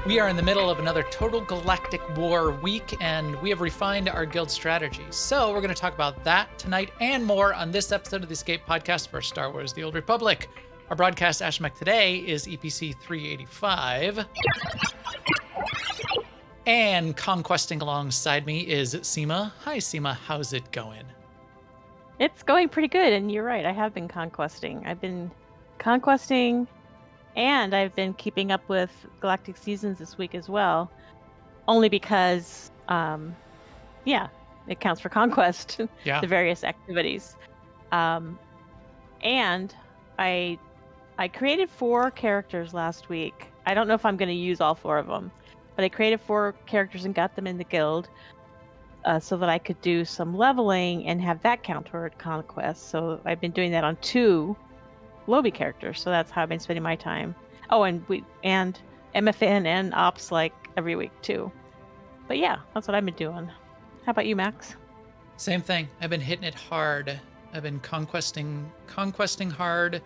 We are in the middle of another total galactic war week, and we have refined our guild strategy. So we're going to talk about that tonight and more on this episode of the Escape Podcast for Star Wars: The Old Republic. Our broadcast astromech today is EPC 385. And conquesting alongside me is Seema. Hi, Seema. How's it going? It's going pretty good, and you're right. I have been conquesting. I've been conquesting, and I've been keeping up with Galactic Seasons this week as well. Only because, it counts for conquest. Yeah. The various activities. And I created 4 characters last week. I don't know if I'm going to use all 4 of them, but I created 4 characters and got them in the guild. So that I could do some leveling and have that count toward conquest. So I've been doing that on 2 lobby characters. So that's how I've been spending my time. Oh, and MFN and ops like every week too. But yeah, that's what I've been doing. How about you, Max? Same thing. I've been hitting it hard. I've been conquesting hard.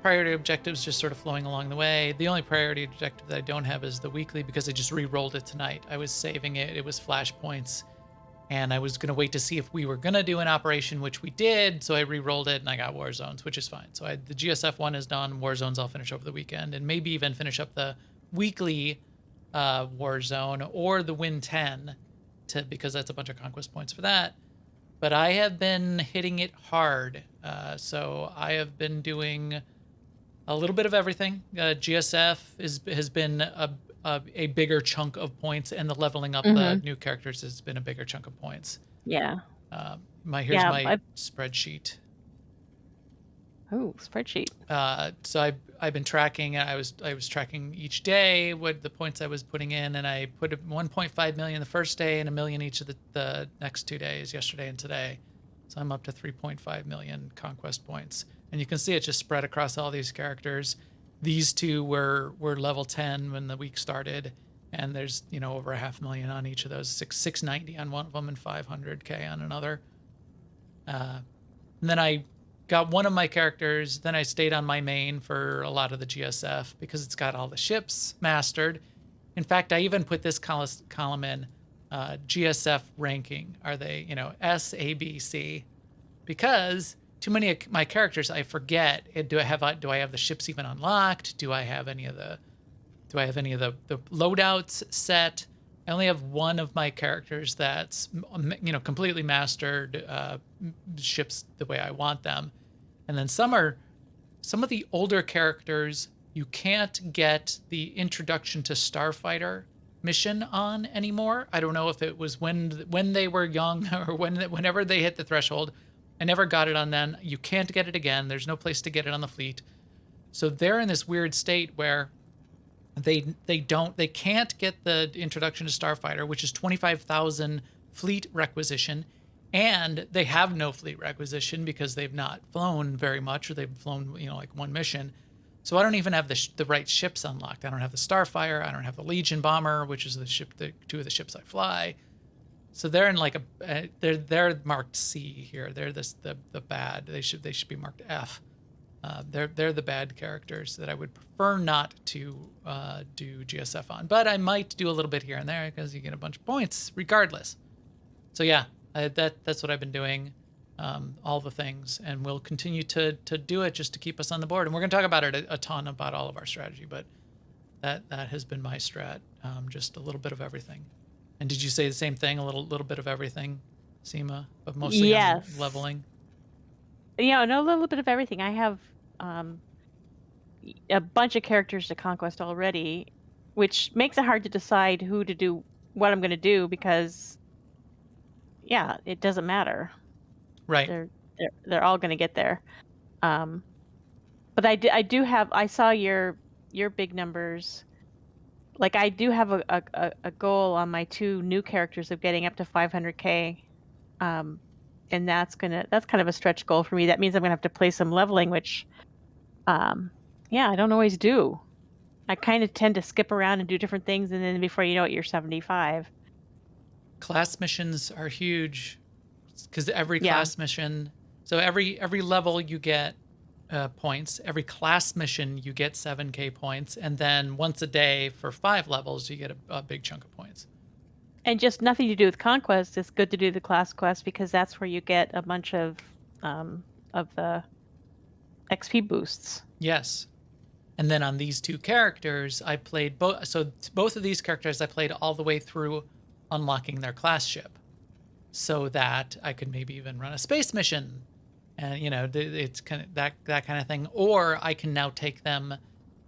Priority objectives just sort of flowing along the way. The only priority objective that I don't have is the weekly, because I just re-rolled it tonight. I was saving it. It was flashpoints, and I was going to wait to see if we were going to do an operation, which we did. So I re-rolled it and I got war zones, which is fine. So the GSF one is done. War zones I'll finish over the weekend, and maybe even finish up the weekly war zone or the win 10 because that's a bunch of conquest points for that. But I have been hitting it hard. So I have been doing a little bit of everything. GSF has been a bigger chunk of points, and the leveling up the new characters has been a bigger chunk of points. Yeah. Here's my spreadsheet. Oh, spreadsheet. So I've been tracking. I was tracking each day what the points I was putting in, and I put 1.5 million the first day and 1 million each of the next 2 days, yesterday and today. So I'm up to 3.5 million conquest points, and you can see it just spread across all these characters. These 2 were level 10 when the week started, and there's over 500,000 on each of those. 690 on one of them and 500k on another. And then I got one of my characters, then I stayed on my main for a lot of the GSF because it's got all the ships mastered. In fact, I even put this column in GSF ranking. Are they, S, A, B, C? Because too many of my characters, I forget. Do I have the ships even unlocked? Do I have any of the loadouts set? I only have one of my characters that's completely mastered ships the way I want them. And then some of the older characters you can't get the introduction to Starfighter mission on anymore. I don't know if it was when they were young or whenever they hit the threshold. I never got it on then. You can't get it again. There's no place to get it on the fleet. So they're in this weird state where they can't get the introduction to Starfighter, which is 25,000 fleet requisition. And they have no fleet requisition because they've not flown very much, or they've flown, like one mission. So I don't even have the right ships unlocked. I don't have the Starfire. I don't have the Legion bomber, which is the 2 of the ships I fly. So they're in like they're marked C here. They're the bad. They should be marked F. They're the bad characters that I would prefer not to do GSF on. But I might do a little bit here and there because you get a bunch of points regardless. So yeah. That's what I've been doing, all the things, and we'll continue to do it just to keep us on the board. And we're going to talk about it a ton, about all of our strategy, but that has been my strat, just a little bit of everything. And did you say the same thing, a little bit of everything, Seema, but mostly on leveling? Yeah, no, a little bit of everything. I have a bunch of characters to conquest already, which makes it hard to decide who to do, what I'm going to do, because yeah, it doesn't matter. Right. They're all going to get there. But I do have. I saw your big numbers. Like I do have a goal on my 2 new characters of getting up to 500k, and that's kind of a stretch goal for me. That means I'm gonna have to play some leveling, which, I don't always do. I kind of tend to skip around and do different things, and then before you know it, you're 75. Class missions are huge because every class mission, so every level you get points. Every class mission, you get 7K points. And then once a day for 5 levels, you get a big chunk of points. And just nothing to do with Conquest. It's good to do the class quest because that's where you get a bunch of the XP boosts. Yes. And then on these 2 characters, I played both. So both of these characters, I played all the way through unlocking their class ship, so that I could maybe even run a space mission, and it's kind of that kind of thing. Or I can now take them,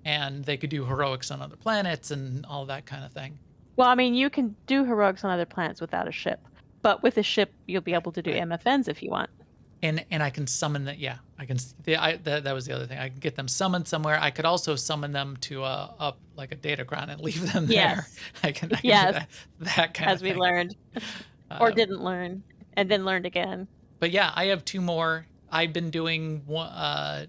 and they could do heroics on other planets and all that kind of thing. Well, I mean, you can do heroics on other planets without a ship, but with a ship, you'll be able to do MFNs if you want. And I can summon that. Yeah, I can. That was the other thing. I can get them summoned somewhere. I could also summon them to a datagron and leave them there. Yes. I can do that kind of as thing. we learned, or didn't learn, and then learned again. But yeah, I have 2 more. I've been doing one.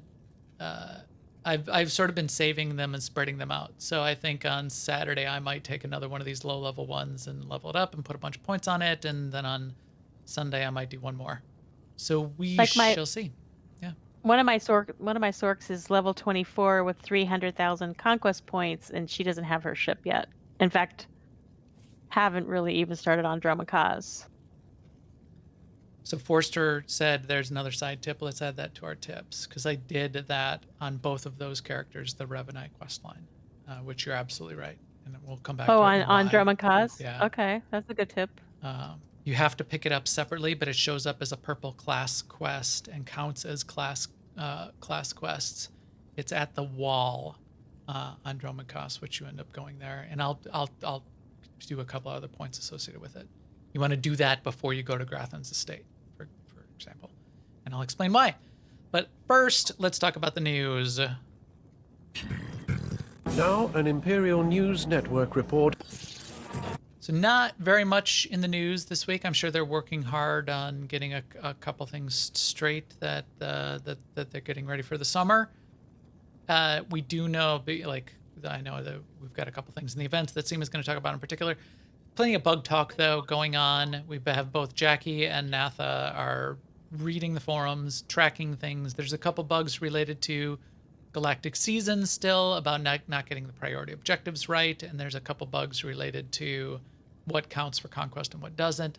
I've sort of been saving them and spreading them out. So I think on Saturday I might take another one of these low level ones and level it up and put a bunch of points on it, and then on Sunday I might do one more. So we shall see. Yeah. One of my Sorks is level 24 with 300,000 conquest points, and she doesn't have her ship yet. In fact, haven't really even started on Dromacaz. So Forster said there's another side tip. Let's add that to our tips, because I did that on both of those characters, the Revenite quest line, which you're absolutely right. And we'll come back to it. On Dromacaz? Yeah. Okay, that's a good tip. You have to pick it up separately, but it shows up as a purple class quest and counts as class quests. It's at the wall on Dromacaz, which you end up going there, and I'll do a couple other points associated with it. You want to do that before you go to Grathan's estate, for example, and I'll explain why. But first, let's talk about the news. Now, an Imperial News Network report. So not very much in the news this week. I'm sure they're working hard on getting a couple things straight that they're getting ready for the summer. We do know, I know that we've got a couple things in the events that Seema's going to talk about in particular. Plenty of bug talk, though, going on. We have both Jackie and Natha are reading the forums, tracking things. There's a couple bugs related to Galactic Season still about not getting the priority objectives right, and there's a couple bugs related to what counts for Conquest and what doesn't.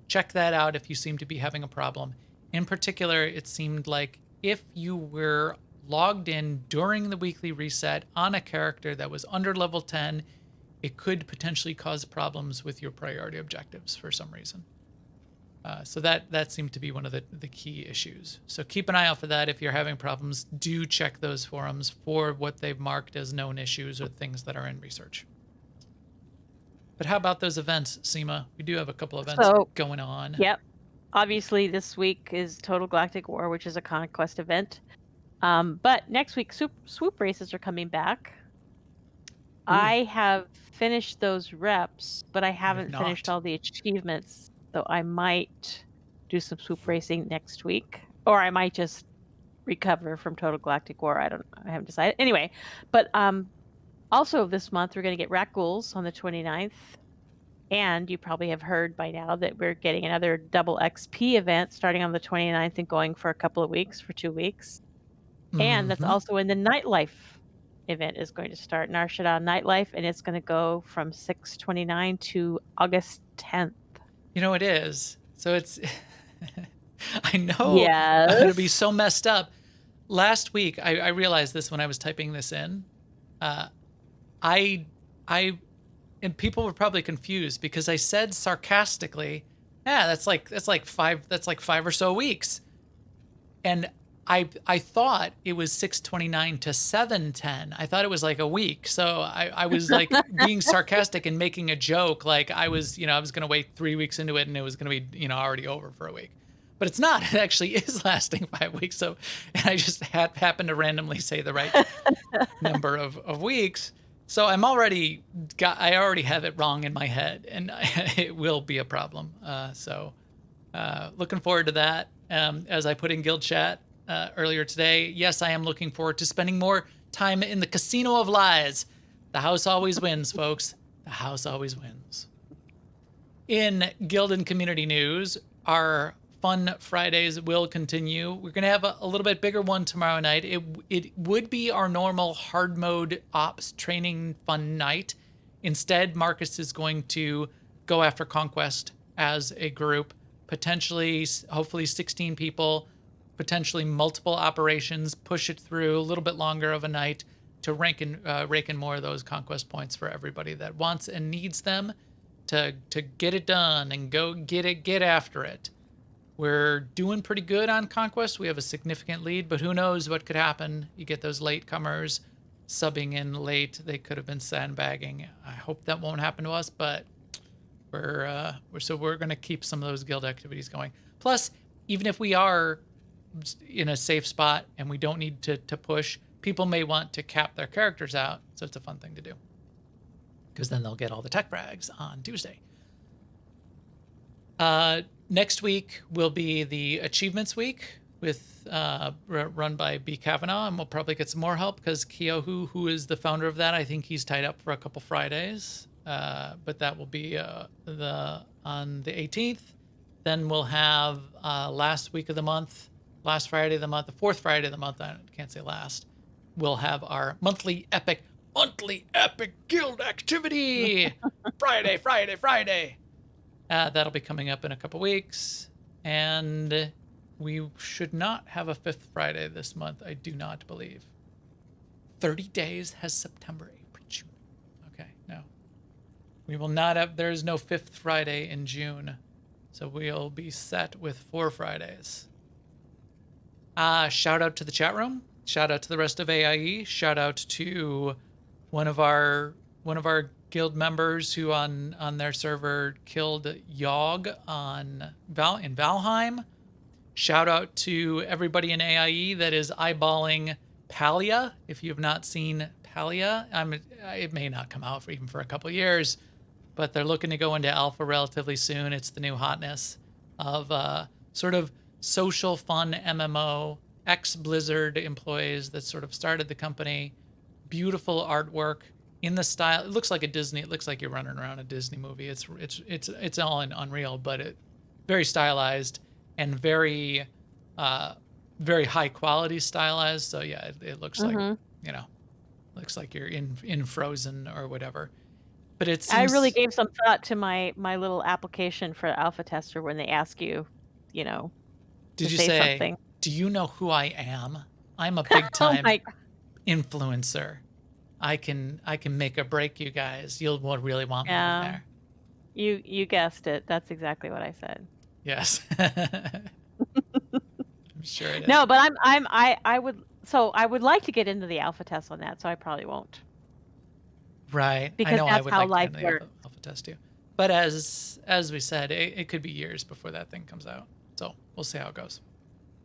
Check that out if you seem to be having a problem. In particular, it seemed like if you were logged in during the weekly reset on a character that was under level 10, it could potentially cause problems with your priority objectives for some reason. So that seemed to be one of the key issues. So keep an eye out for that. If you're having problems, do check those forums for what they've marked as known issues or things that are in research. But how about those events, Seema? We do have a couple events going on. Yep. Obviously, this week is Total Galactic War, which is a Conquest event. But next week, swoop races are coming back. Ooh. I have finished those reps, but I haven't finished all the achievements. So I might do some swoop racing next week, or I might just recover from Total Galactic War. I haven't decided. Anyway, but also this month we're going to get Rat Ghouls on the 29th, and you probably have heard by now that we're getting another double XP event starting on the 29th and going for a couple of weeks, for 2 weeks. Mm-hmm. And that's also when the Nightlife event is going to start, Narshada Nightlife, and it's going to go from 6/29 to August 10th. You know it is. So it's I know yes. I'm going to be so messed up. Last week, I realized this when I was typing this in. And people were probably confused because I said sarcastically, "Yeah, that's like 5 or so weeks." And I thought it was 6/29 to 7/10. I thought it was like a week. So I was like being sarcastic and making a joke. Like I was going to wait 3 weeks into it and it was going to be, already over for a week. But it's not. It actually is lasting 5 weeks. So and I just happened to randomly say the right number of weeks. So I already have it wrong in my head, and it will be a problem. So looking forward to that. As I put in guild chat earlier today, yes, I am looking forward to spending more time in the Casino of Lies. The house always wins, folks. The house always wins. In guild and community news, our fun Fridays will continue. We're going to have a little bit bigger one tomorrow night. It would be our normal hard mode ops training fun night. Instead, Marcus is going to go after Conquest as a group, potentially, hopefully 16 people, potentially multiple operations, push it through a little bit longer of a night to rake in more of those Conquest points for everybody that wants and needs them to get it done and go get after it. We're doing pretty good on Conquest. We have a significant lead, but who knows what could happen. You get those latecomers subbing in late. They could have been sandbagging. I hope that won't happen to us, but we're going to keep some of those guild activities going. Plus, even if we are in a safe spot and we don't need to push, people may want to cap their characters out, so it's a fun thing to do. Because then they'll get all the tech frags on Tuesday. Next week will be the Achievements Week with run by B. Kavanaugh, and we'll probably get some more help because Keohu, who is the founder of that, I think he's tied up for a couple Fridays. But that will be on the 18th. Then we'll have last Friday of the month, the fourth Friday of the month, I can't say last, we'll have our monthly epic guild activity. Friday. That'll be coming up in a couple weeks. And we should not have a fifth Friday this month, I do not believe. 30 days has September, April, June. Okay, no. We will not have, there's no fifth Friday in June. So we'll be set with 4 Fridays. Shout out to the chat room. Shout out to the rest of AIE. Shout out to one of our guild members who on their server killed Yogg in Valheim. Shout out to everybody in AIE that is eyeballing Palia. If you have not seen Palia, it may not come out even for a couple years, but they're looking to go into alpha relatively soon. It's the new hotness of sort of social fun MMO, ex-Blizzard employees that sort of started the company. Beautiful artwork in the style. It looks like a Disney. It looks like you're running around a Disney movie. It's all in Unreal, but it very stylized and very very high quality stylized. So yeah, it looks like looks like you're in Frozen or whatever. But it seems... I really gave some thought to my little application for alpha tester when they ask you, Did you say say something. Do you know who I am? I'm a big time influencer. I can make or break you guys. You'll really want me in there. You guessed it. That's exactly what I said. Yes. I'm sure it is. No, but I would like to get into the alpha test on that, so I probably won't. Right. Because I know that's I would how like to life get into works. the alpha test too. But as we said, it could be years before that thing comes out. So we'll see how it goes.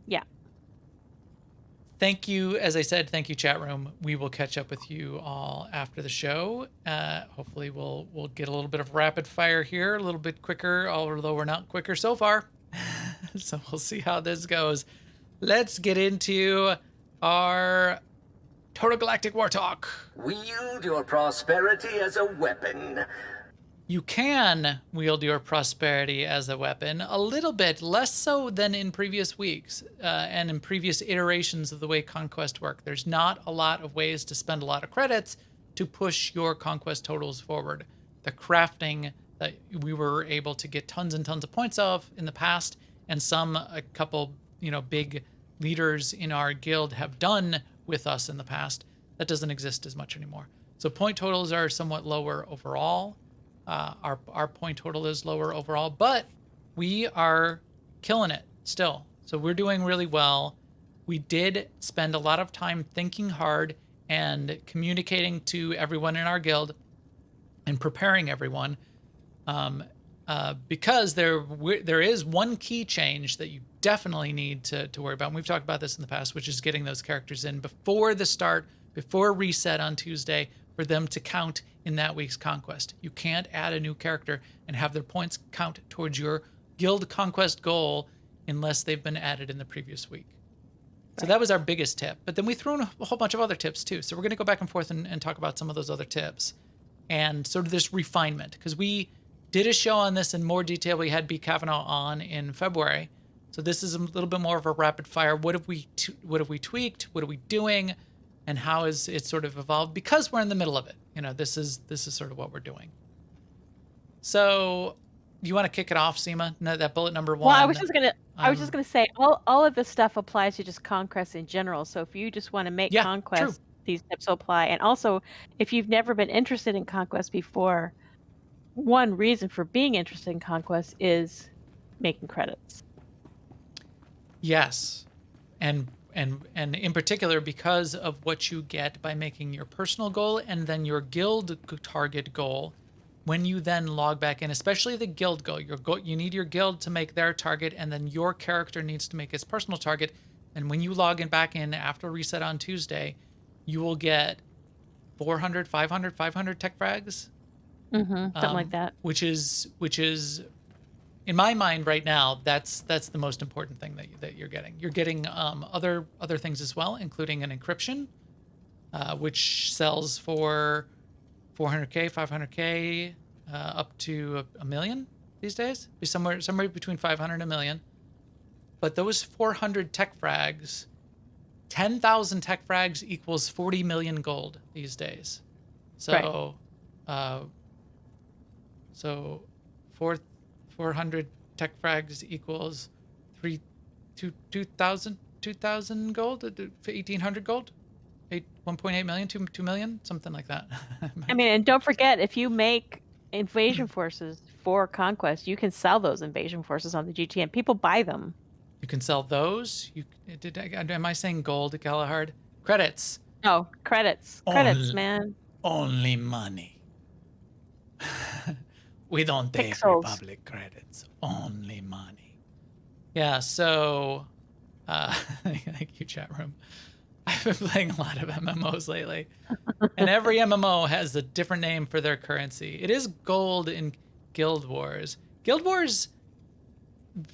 Yeah. Thank you. As I said, thank you, chat room. We will catch up with you all after the show. Hopefully we'll get a little bit of rapid fire here, a little bit quicker, although we're not quicker so far. So we'll see how this goes. Let's get into our Total Galactic War Talk. Wield your prosperity as a weapon. You can wield your prosperity as a weapon, a little bit less so than in previous weeks and in previous iterations of the way Conquest work. There's not a lot of ways to spend a lot of credits to push your Conquest totals forward. The crafting that we were able to get tons and tons of points of in the past, and a couple, big leaders in our guild have done with us in the past, that doesn't exist as much anymore. So point totals are somewhat lower overall. Our point total is lower overall, but we are killing it still. So we're doing really well. We did spend a lot of time thinking hard and communicating to everyone in our guild and preparing everyone because there is one key change that you definitely need to worry about. And we've talked about this in the past, which is getting those characters in before reset on Tuesday for them to count in that week's Conquest. You can't add a new character and have their points count towards your guild Conquest goal unless they've been added in the previous week. So that was our biggest tip. But then we threw in a whole bunch of other tips too. So we're going to go back and forth and talk about some of those other tips and sort of this refinement, because we did a show on this in more detail. We had B. Kavanaugh on in February. So this is a little bit more of a rapid fire. What have we tweaked? What are we doing? And how has it sort of evolved? Because we're in the middle of it. This is sort of what we're doing. So you want to kick it off, Seema? No, that bullet number 1. Well, I was just gonna say all of this stuff applies to just Conquest in general. So if you just want to make Conquest, true. these tips will apply. And also, if you've never been interested in Conquest before, one reason for being interested in Conquest is making credits. Yes, and in particular because of what you get by making your personal goal and then your guild target goal. When you then log back in, especially the guild goal, you need your guild to make their target, and then your character needs to make its personal target. And when you log in back in after reset on Tuesday, you will get 400, 500 tech frags. Something like that. Which is in my mind right now, that's the most important thing that you're getting. You're getting other things as well, including an encryption, which sells for 400K, 500K, up to a million these days. Be somewhere between 500 and a million. But those 400 tech frags, 10,000 tech frags equals 40 million gold these days. So, so 400 tech frags equals 2,000 gold, 1,800 gold. 1.8 million, 2 million, something like that. I mean, and don't forget, if you make invasion forces for Conquest, you can sell those invasion forces on the GTM. People buy them. You can sell those. Am I saying gold, Galahard? Credits. Oh, credits, man. Only money. We don't take Pixels. Republic credits. Only money. Yeah. So, thank you, chat room. I've been playing a lot of MMOs lately, and every MMO has a different name for their currency. It is gold in Guild Wars. Guild Wars,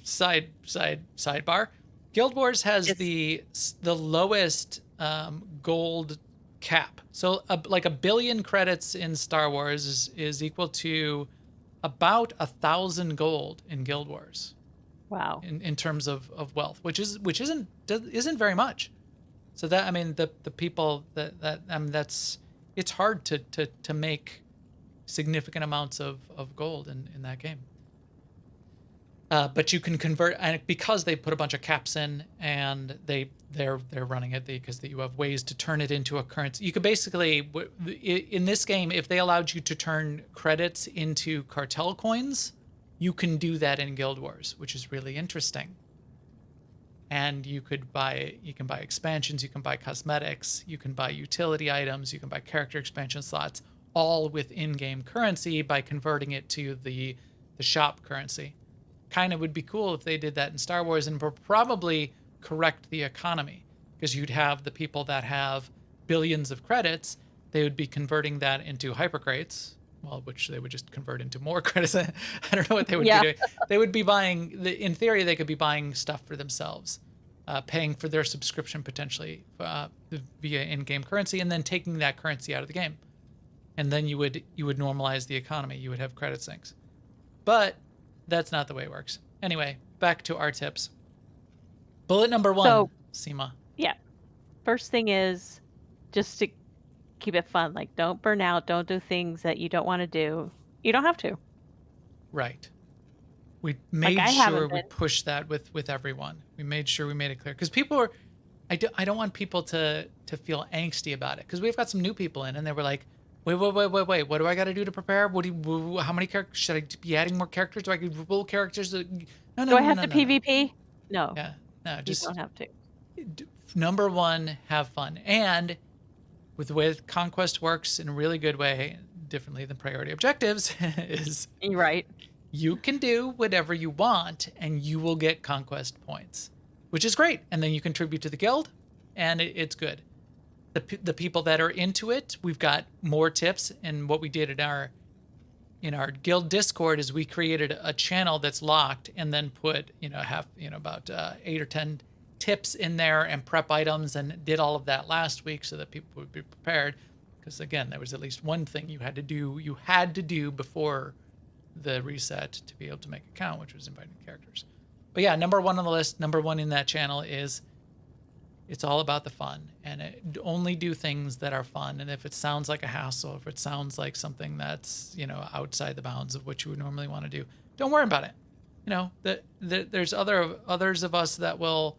sidebar. Guild Wars has the lowest gold cap. So like 1 billion credits in Star Wars is equal to about 1,000 gold in Guild Wars. Wow. In terms of wealth, which isn't very much. So that, I mean, the people that's, it's hard to make significant amounts of gold in that game. But you can convert, and because they put a bunch of caps in, and they're running it because you have ways to turn it into a currency. You could basically, in this game, if they allowed you to turn credits into cartel coins, you can do that in Guild Wars, which is really interesting. And you can buy expansions, you can buy cosmetics, you can buy utility items, you can buy character expansion slots, all with in-game currency by converting it to the shop currency. Kind of would be cool if they did that in Star Wars, and probably correct the economy, because you'd have the people that have billions of credits, they would be converting that into hypercrates, well, which they would just convert into more credits. I don't know what they would be doing. They would be buying, in theory, they could be buying stuff for themselves, paying for their subscription potentially via in-game currency, and then taking that currency out of the game. And then you would normalize the economy. You would have credit sinks. But that's not the way it works. Anyway, back to our tips. Bullet number 1, Seema. Yeah. First thing is just to keep it fun. Like, don't burn out. Don't do things that you don't want to do. You don't have to. Right. We made sure we pushed that with everyone. We made sure we made it clear. Because people are, I don't want people to feel angsty about it. Because we've got some new people in, and they were like, wait, what do I got to do to prepare? How many characters? Should I be adding more characters? Do I get roll characters? No. Do I have to PvP? No. Yeah. No, just you don't have to. Number 1, have fun. And with the way Conquest works in a really good way, differently than priority objectives, is right. You can do whatever you want, and you will get Conquest points, which is great. And then you contribute to the guild, and it's good. The people that are into it, we've got more tips. And what we did in our guild Discord is we created a channel that's locked, and then put about 8 or 10 tips in there and prep items, and did all of that last week so that people would be prepared. Because again, there was at least one thing you had to do before the reset to be able to make a count, which was inviting characters. But yeah, number one on the list, number one in that channel is it's all about the fun, and only do things that are fun. And if it sounds like a hassle, if it sounds like something that's, outside the bounds of what you would normally want to do, don't worry about it. There's others of us that will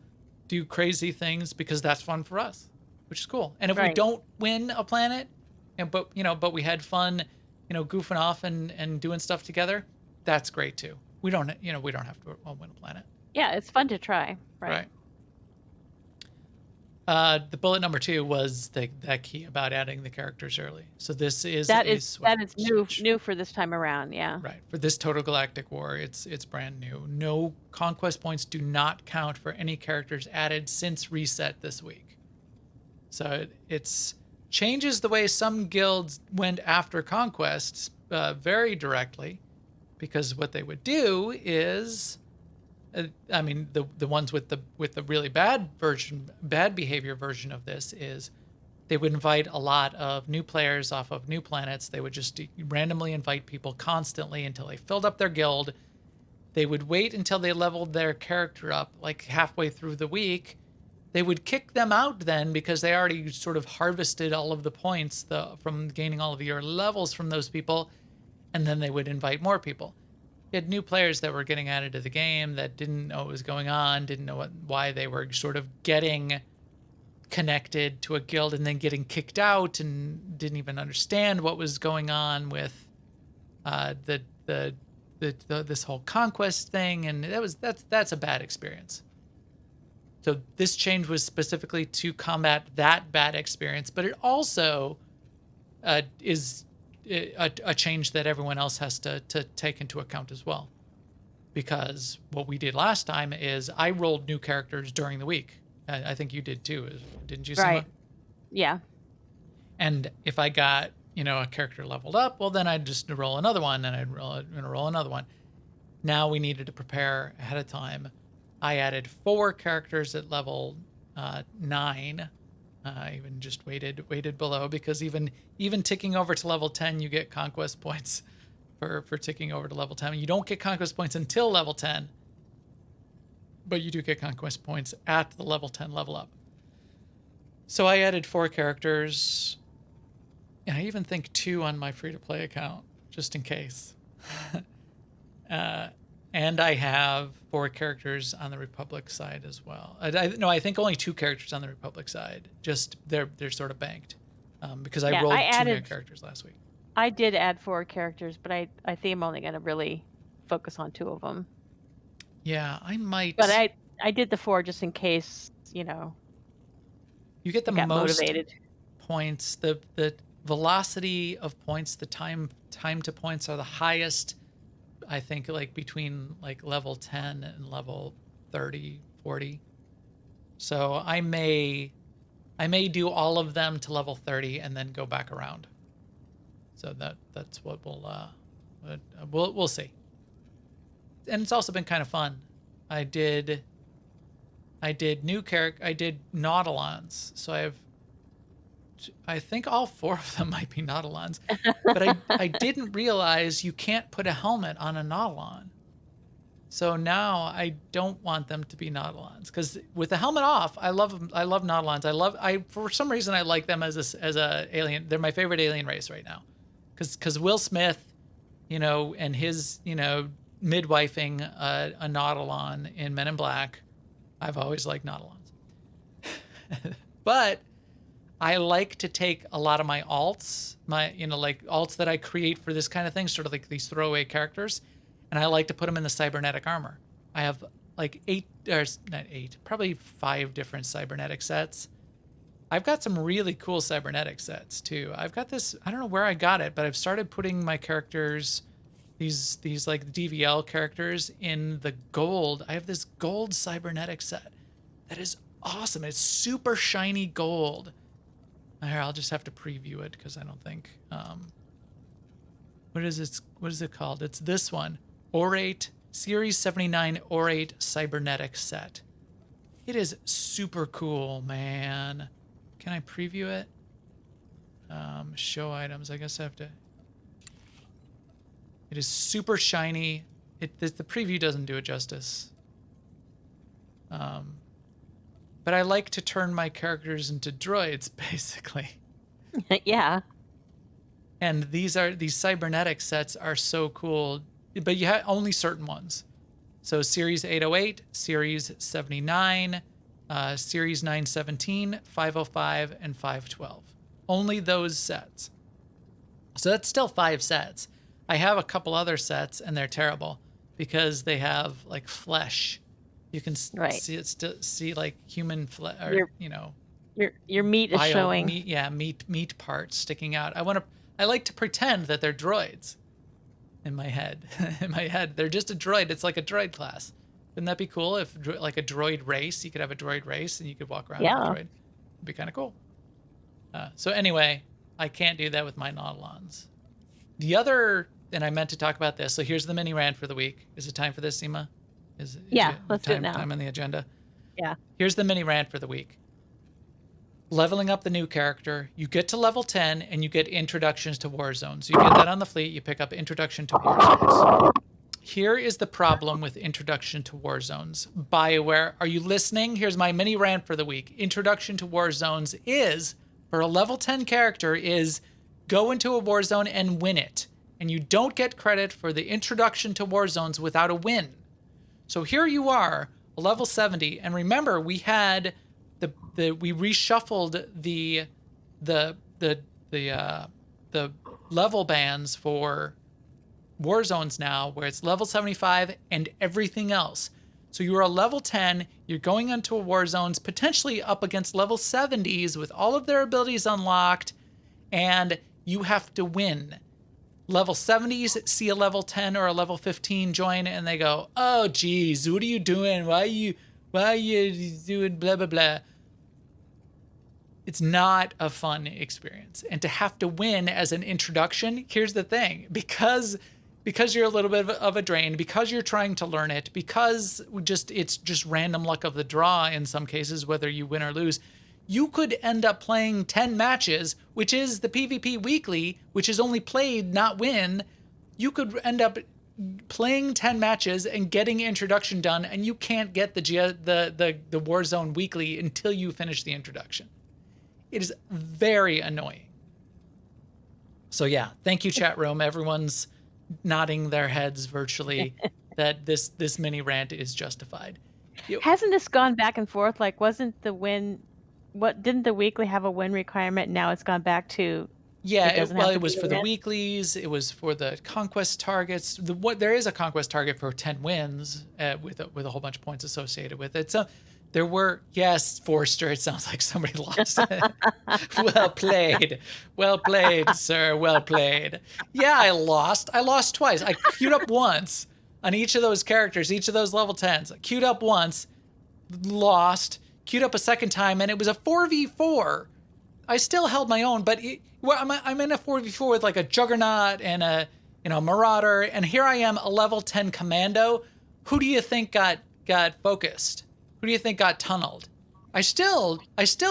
do crazy things because that's fun for us, which is cool. And if we Right. don't win a planet, but we had fun, goofing off and doing stuff together, that's great too. We don't have to win a planet. Yeah, it's fun to try. Right. The bullet number 2 was that key about adding the characters early. So this is That a is switch. new for this time around. Yeah. Right. For this Total Galactic War, it's brand new. No conquest points do not count for any characters added since reset this week. So it's changes the way some guilds went after conquests very directly, because what they would do is, the ones with the really bad behavior version of this is they would invite a lot of new players off of new planets. They would just randomly invite people constantly until they filled up their guild. They would wait until they leveled their character up, like halfway through the week. They would kick them out then because they already sort of harvested all of the points from gaining all of your levels from those people, and then they would invite more people. You had new players that were getting added to the game that didn't know what was going on, didn't know why they were sort of getting connected to a guild and then getting kicked out, and didn't even understand what was going on with this whole conquest thing, and that's a bad experience. So this change was specifically to combat that bad experience, but it also is a change that everyone else has to take into account as well. Because what we did last time is I rolled new characters during the week. I think you did too, didn't you, Sima? Right. Yeah. And if I got, a character leveled up, well, then I'd just roll another one, and I'd roll another one. Now we needed to prepare ahead of time. I added 4 characters at level 9. I even just waited below, because even ticking over to level 10, you get conquest points for ticking over to level 10. You don't get conquest points until level 10, but you do get conquest points at the level 10 level up. So I added 4 characters, and I even think 2 on my free-to-play account, just in case. And I have 4 characters on the Republic side as well. I think only 2 characters on the Republic side. Just they're sort of banked, because I rolled 2 new characters last week. I did add 4 characters, but I think I'm only going to really focus on 2 of them. Yeah, I might. But I did the 4 just in case, You get the most motivated. points. The velocity of points, the time to points are the highest, I think, like between like level 10 and level 30, 40. So I may do all of them to level 30 and then go back around. So that's what we'll see. And it's also been kind of fun. I did Nautilons. So I think all 4 of them might be Nautilons, but I didn't realize you can't put a helmet on a Nautilon. So now I don't want them to be Nautilons, because with the helmet off, I love Nautilons. For some reason I like them as a alien. They're my favorite alien race right now, because Will Smith, and his midwifing a Nautilon in Men in Black. I've always liked Nautilons, but I like to take a lot of my alts, like alts that I create for this kind of thing, sort of like these throwaway characters, and I like to put them in the cybernetic armor. I have like 5 different cybernetic sets. I've got some really cool cybernetic sets too. I've got this, I don't know where I got it, but I've started putting my characters, these like DVL characters, in the gold. I have this gold cybernetic set that is awesome. It's super shiny gold. Here, I'll just have to preview it, because I don't think what is it called? It's this one, Orate Series 79 Orate Cybernetic Set. It is super cool, man. Can I preview it? Show items. I guess I have to. It is super shiny. The preview doesn't do it justice. But I like to turn my characters into droids, basically. Yeah. And these cybernetic sets are so cool, but you have only certain ones. So Series 808, Series 79, Series 917, 505, and 512. Only those sets. So that's still 5 sets. I have a couple other sets, and they're terrible because they have like flesh. You can see like human flesh, or your meat is showing. Meat parts sticking out. I like to pretend that they're droids. In my head, they're just a droid. It's like a droid class. Wouldn't that be cool if like a droid race? You could have a droid race and you could walk around with a droid. It'd be kind of cool. So anyway, I can't do that with my Nautilons. The other, and I meant to talk about this. So here's the mini rant for the week. Is it time for this, Seema? Let's do it now. Time on the agenda. Yeah. Here's the mini rant for the week. Leveling up the new character, you get to level 10 and you get introductions to war zones. You get that on the fleet, you pick up introduction to war zones. Here is the problem with introduction to war zones. BioWare, are you listening? Here's my mini rant for the week. Introduction to war zones is, for a level 10 character, is go into a war zone and win it. And you don't get credit for the introduction to war zones without a win. So here you are, a level 70, and remember we had we reshuffled the level bands for war zones now, where it's level 75 and everything else. So you're a level 10, you're going into a war zones potentially up against level 70s with all of their abilities unlocked, and you have to win. Level 70s see a level 10 or a level 15 join, and they go, "Oh geez, what are you doing? Why are you doing blah blah blah?" It's not a fun experience. And to have to win as an introduction, here's the thing, because you're a little bit of a drain, because you're trying to learn it, because it's just random luck of the draw in some cases, whether you win or lose, you could end up playing 10 matches, which is the PvP weekly, which is only played, not win. You could end up playing 10 matches and getting introduction done, and you can't get the Warzone weekly until you finish the introduction. It is very annoying. So yeah, thank you, chat room. Everyone's nodding their heads virtually that this mini rant is justified. Hasn't this gone back and forth? Like, wasn't the win? Didn't the weekly have a win requirement? Now it's gone back to. Yeah, it was for the weeklies. It was for the conquest targets. There is a conquest target for 10 wins with a whole bunch of points associated with it. So there were, yes, Forster. It sounds like somebody lost. Well played, sir. Well played. Yeah, I lost. I lost twice. I queued up once on each of those characters, each of those level 10s. I queued up once, lost. Queued up a second time, and it was a 4v4. I still held my own, but I'm in a 4v4 with like a Juggernaut and a Marauder, and here I am, a level 10 Commando. Who do you think got focused? Who do you think got tunneled? I still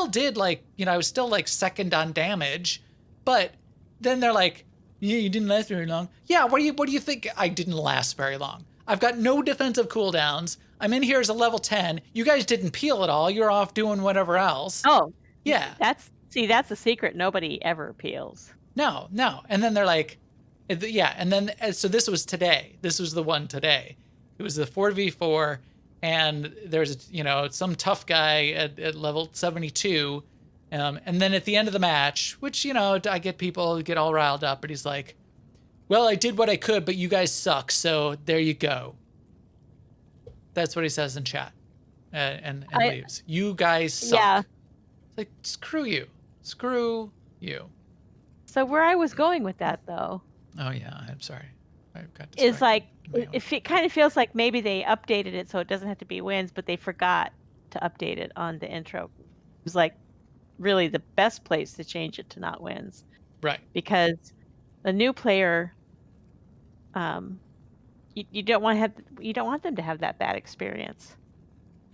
did I was still like second on damage, but then they're like, yeah, you didn't last very long. Yeah, what do you think? I didn't last very long. I've got no defensive cooldowns. I'm in here as a level 10. You guys didn't peel at all. You're off doing whatever else. Oh, yeah. That's a secret. Nobody ever peels. No. And then they're like, yeah. And then, so this was today. This was the one today. It was the 4v4. And there's, some tough guy at level 72. And then at the end of the match, which, I get people get all riled up, but he's like, well, I did what I could, but you guys suck. So there you go. That's what he says in chat, and leaves. You guys suck. Yeah. It's like, screw you. Screw you. So where I was going with that, though. Oh, yeah. I'm sorry. I got distracted. Is like, it kind of feels like maybe they updated it so it doesn't have to be wins, but they forgot to update it on the intro. It was like really the best place to change it to not wins. Right. Because the new player, you don't want them to have that bad experience.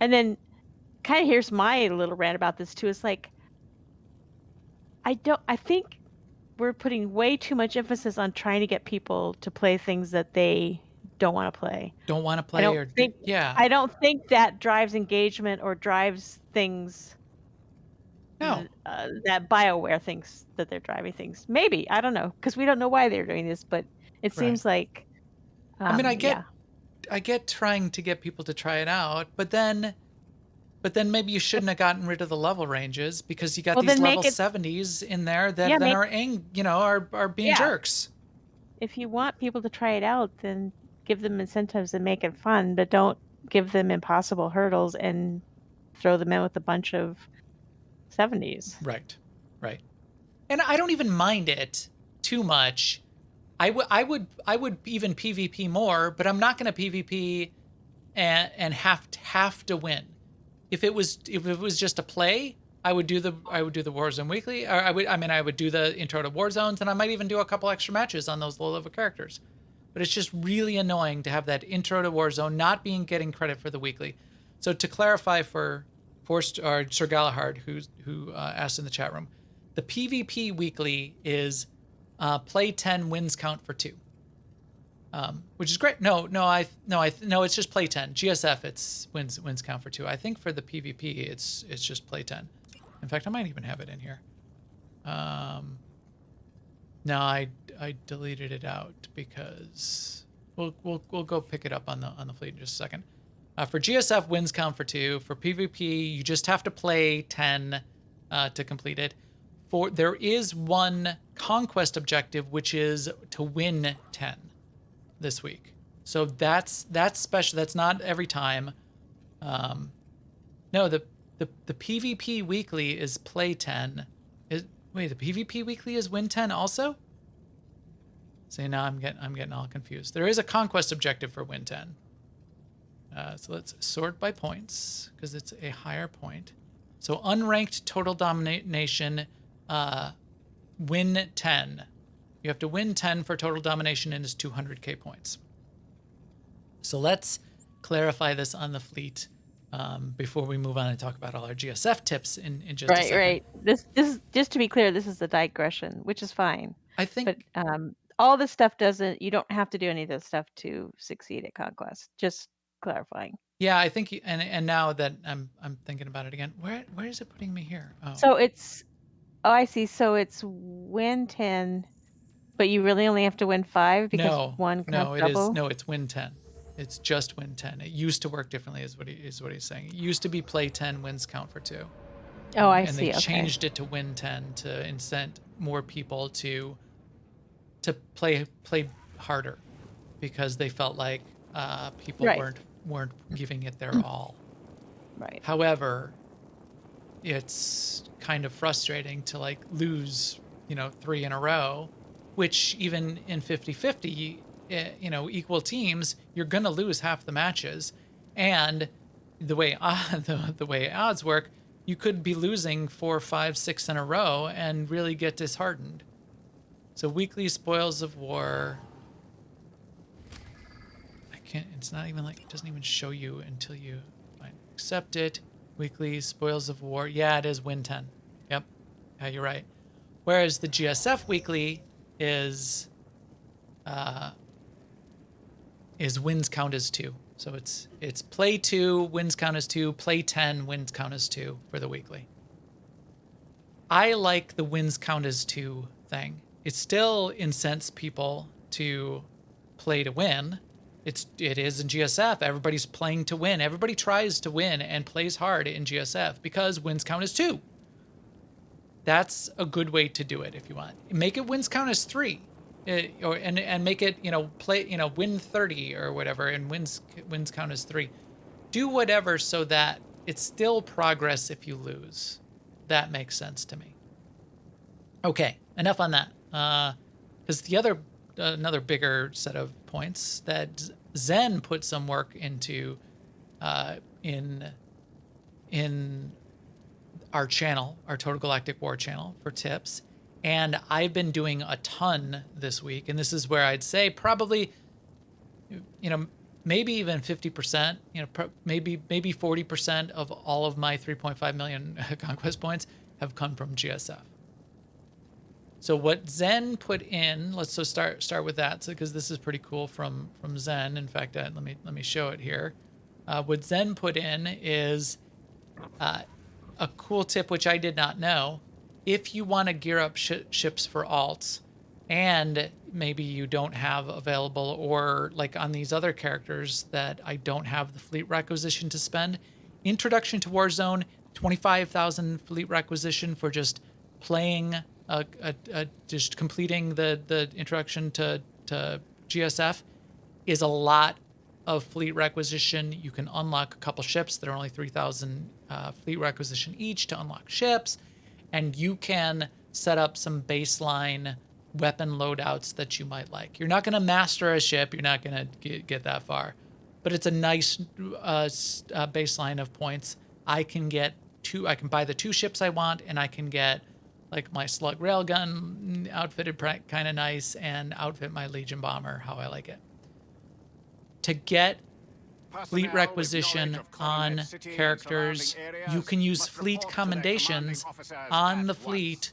And then kind of here's my little rant about this too. It's like I think we're putting way too much emphasis on trying to get people to play things that they don't want to play. Don't want to I play don't or think yeah. I don't think that drives engagement or drives things No. that BioWare thinks that they're driving things. Maybe, I don't know, because we don't know why they're doing this, but it Right. seems like I mean, yeah. I get trying to get people to try it out, but then maybe you shouldn't have gotten rid of the level ranges because you got Well, these then level make it 70s in there that yeah, then make are being yeah. jerks. If you want people to try it out, then give them incentives and make it fun, but don't give them impossible hurdles and throw them in with a bunch of 70s. Right. Right. And I don't even mind it too much. I would even PvP more, but I'm not going to PvP and have to win. If it was just a play, I would do the Warzone weekly. Or I would do the intro to Warzones, and I might even do a couple extra matches on those low level characters. But it's just really annoying to have that intro to Warzone not getting credit for the weekly. So to clarify for Sir Galahard, who asked in the chat room, the PvP weekly is play 10 wins count for 2. Which is great. No, it's just play 10. GSF, it's wins count for 2. I think for the PvP, it's just play 10. In fact, I might even have it in here. No, I deleted it out because we'll go pick it up on the fleet in just a second. For GSF, wins count for 2. For PvP, you just have to play 10 to complete it. There is one conquest objective, which is to win 10 this week. So that's special. That's not every time. No, the PvP weekly is play 10. Wait, the PvP weekly is win 10 also? See, now I'm getting all confused. There is a conquest objective for win 10. So let's sort by points because it's a higher point. So unranked total domination, win 10. You have to win 10 for total domination and is 200k points. So let's clarify this on the fleet before we move on and talk about all our GSF tips in just a second. Right. This is just to be clear, this is a digression, which is fine. I think, but all this stuff you don't have to do any of this stuff to succeed at Conquest. Just clarifying. yeah, I think, and now that I'm thinking about it again, where is it putting me here? Oh, So I see. So it's win 10, but you really only have to win 5 because one counts double? No, it's win 10. It's just win 10. It used to work differently, is what he's saying. It used to be play 10 wins count for 2. Oh, I and see. they Okay. changed it to win 10 to incent more people to play harder because they felt like people Right. weren't giving it their all. Right. However, it's kind of frustrating to like lose, 3 in a row, which even in 50-50, equal teams, you're going to lose half the matches. And the way the way odds work, you could be losing 4, 5, 6 in a row and really get disheartened. So weekly spoils of war. It's not even it doesn't even show you until you accept it. Weekly spoils of war. Yeah, it is win 10. Yep. Yeah, you're right. Whereas the GSF weekly is wins count as 2. So it's play 2, wins count as 2, play 10, wins count as 2 for the weekly. I like the wins count as 2 thing. It still incents people to play to win. It is in GSF. Everybody's playing to win. Everybody tries to win and plays hard in GSF because wins count as 2. That's a good way to do it if you want. Make it wins count as 3. And make it, win 30 or whatever, and wins count as 3. Do whatever so that it's still progress if you lose. That makes sense to me. Okay, enough on that. Because another bigger set of points that Zen put some work into in our channel, our Total Galactic War channel for tips. And I've been doing a ton this week. And this is where I'd say probably, maybe even 50%, maybe 40% of all of my 3.5 million conquest points have come from GSF. So what Zen put in, let's so start with that, because this is pretty cool from Zen. In fact, let me show it here. What Zen put in is a cool tip which I did not know. If you want to gear up ships for alts, and maybe you don't have available, or like on these other characters that I don't have the fleet requisition to spend, Introduction to Warzone, 25,000 fleet requisition for just playing just completing the introduction to GSF is a lot of fleet requisition. You can unlock a couple ships that are only 3,000 fleet requisition each to unlock ships, and you can set up some baseline weapon loadouts that you might like. You're not going to master a ship. You're not going to get that far, but it's a nice baseline of points. I can buy the 2 ships I want, and I can get like my slug railgun outfitted kind of nice, and outfit my Legion bomber how I like it. To get fleet requisition on characters, you can use fleet commendations on the fleet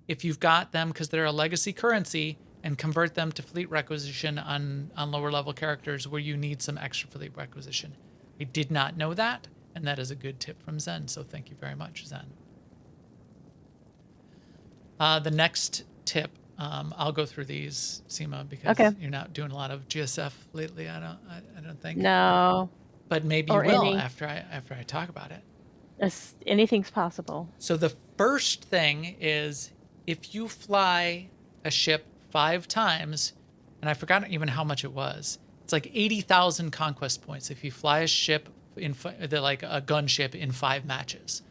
if you've got them, because they're a legacy currency, and convert them to fleet requisition on lower level characters where you need some extra fleet requisition. I did not know that, and that is a good tip from Zen, so thank you very much, Zen. The next tip, I'll go through these, Seema, because you're not doing a lot of GSF lately. I don't think. No. But maybe you will after I talk about it. Anything's possible. So the first thing is, if you fly a ship 5 times, and I forgot even how much it was. It's like 80,000 conquest points if you fly a ship like a gunship in 5 matches.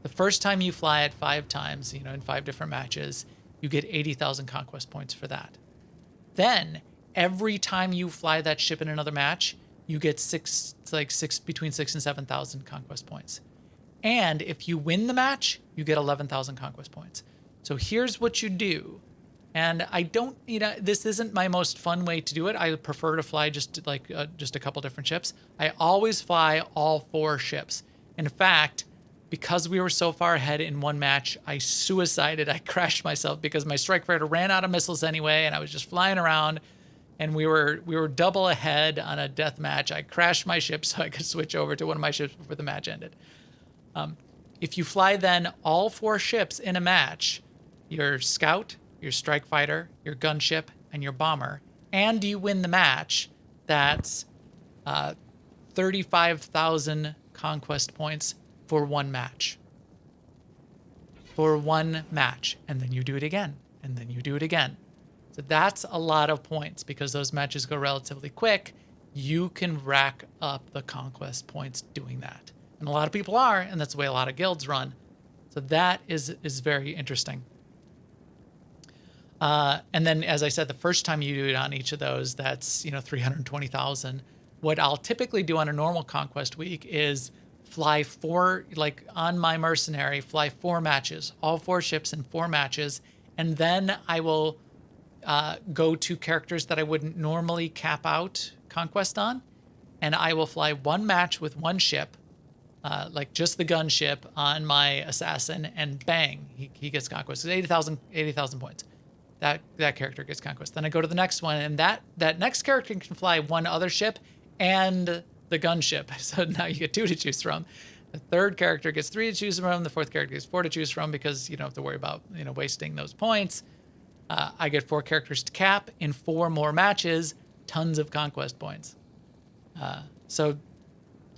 The first time you fly it 5 times, in 5 different matches, you get 80,000 conquest points for that. Then every time you fly that ship in another match, you get between 6 and 7,000 conquest points. And if you win the match, you get 11,000 conquest points. So here's what you do. And I don't, this isn't my most fun way to do it. I prefer to fly just a couple different ships. I always fly all 4 ships. In fact, because we were so far ahead in one match, I suicided. I crashed myself because my strike fighter ran out of missiles anyway, and I was just flying around, and we were double ahead on a death match. I crashed my ship so I could switch over to one of my ships before the match ended. If you fly then all 4 ships in a match, your scout, your strike fighter, your gunship, and your bomber, and you win the match, that's 35,000 conquest points for one match. For one match. And then you do it again. And then you do it again. So that's a lot of points, because those matches go relatively quick. You can rack up the conquest points doing that. And a lot of people are, and that's the way a lot of guilds run. So that is very interesting. And then, as I said, the first time you do it on each of those, that's 320,000. What I'll typically do on a normal conquest week is fly 4, like on my mercenary, fly 4 matches, all 4 ships in 4 matches, and then I will go to characters that I wouldn't normally cap out conquest on, and I will fly 1 match with 1 ship, like just the gunship on my assassin, and bang, he gets conquest. It's 80,000 points. That character gets conquest. Then I go to the next one, and that next character can fly 1 other ship and the gunship. So now you get 2 to choose from. The third character gets 3 to choose from. The fourth character gets 4 to choose from, because you don't have to worry about wasting those points. I get 4 characters to cap in 4 more matches. Tons of conquest points. So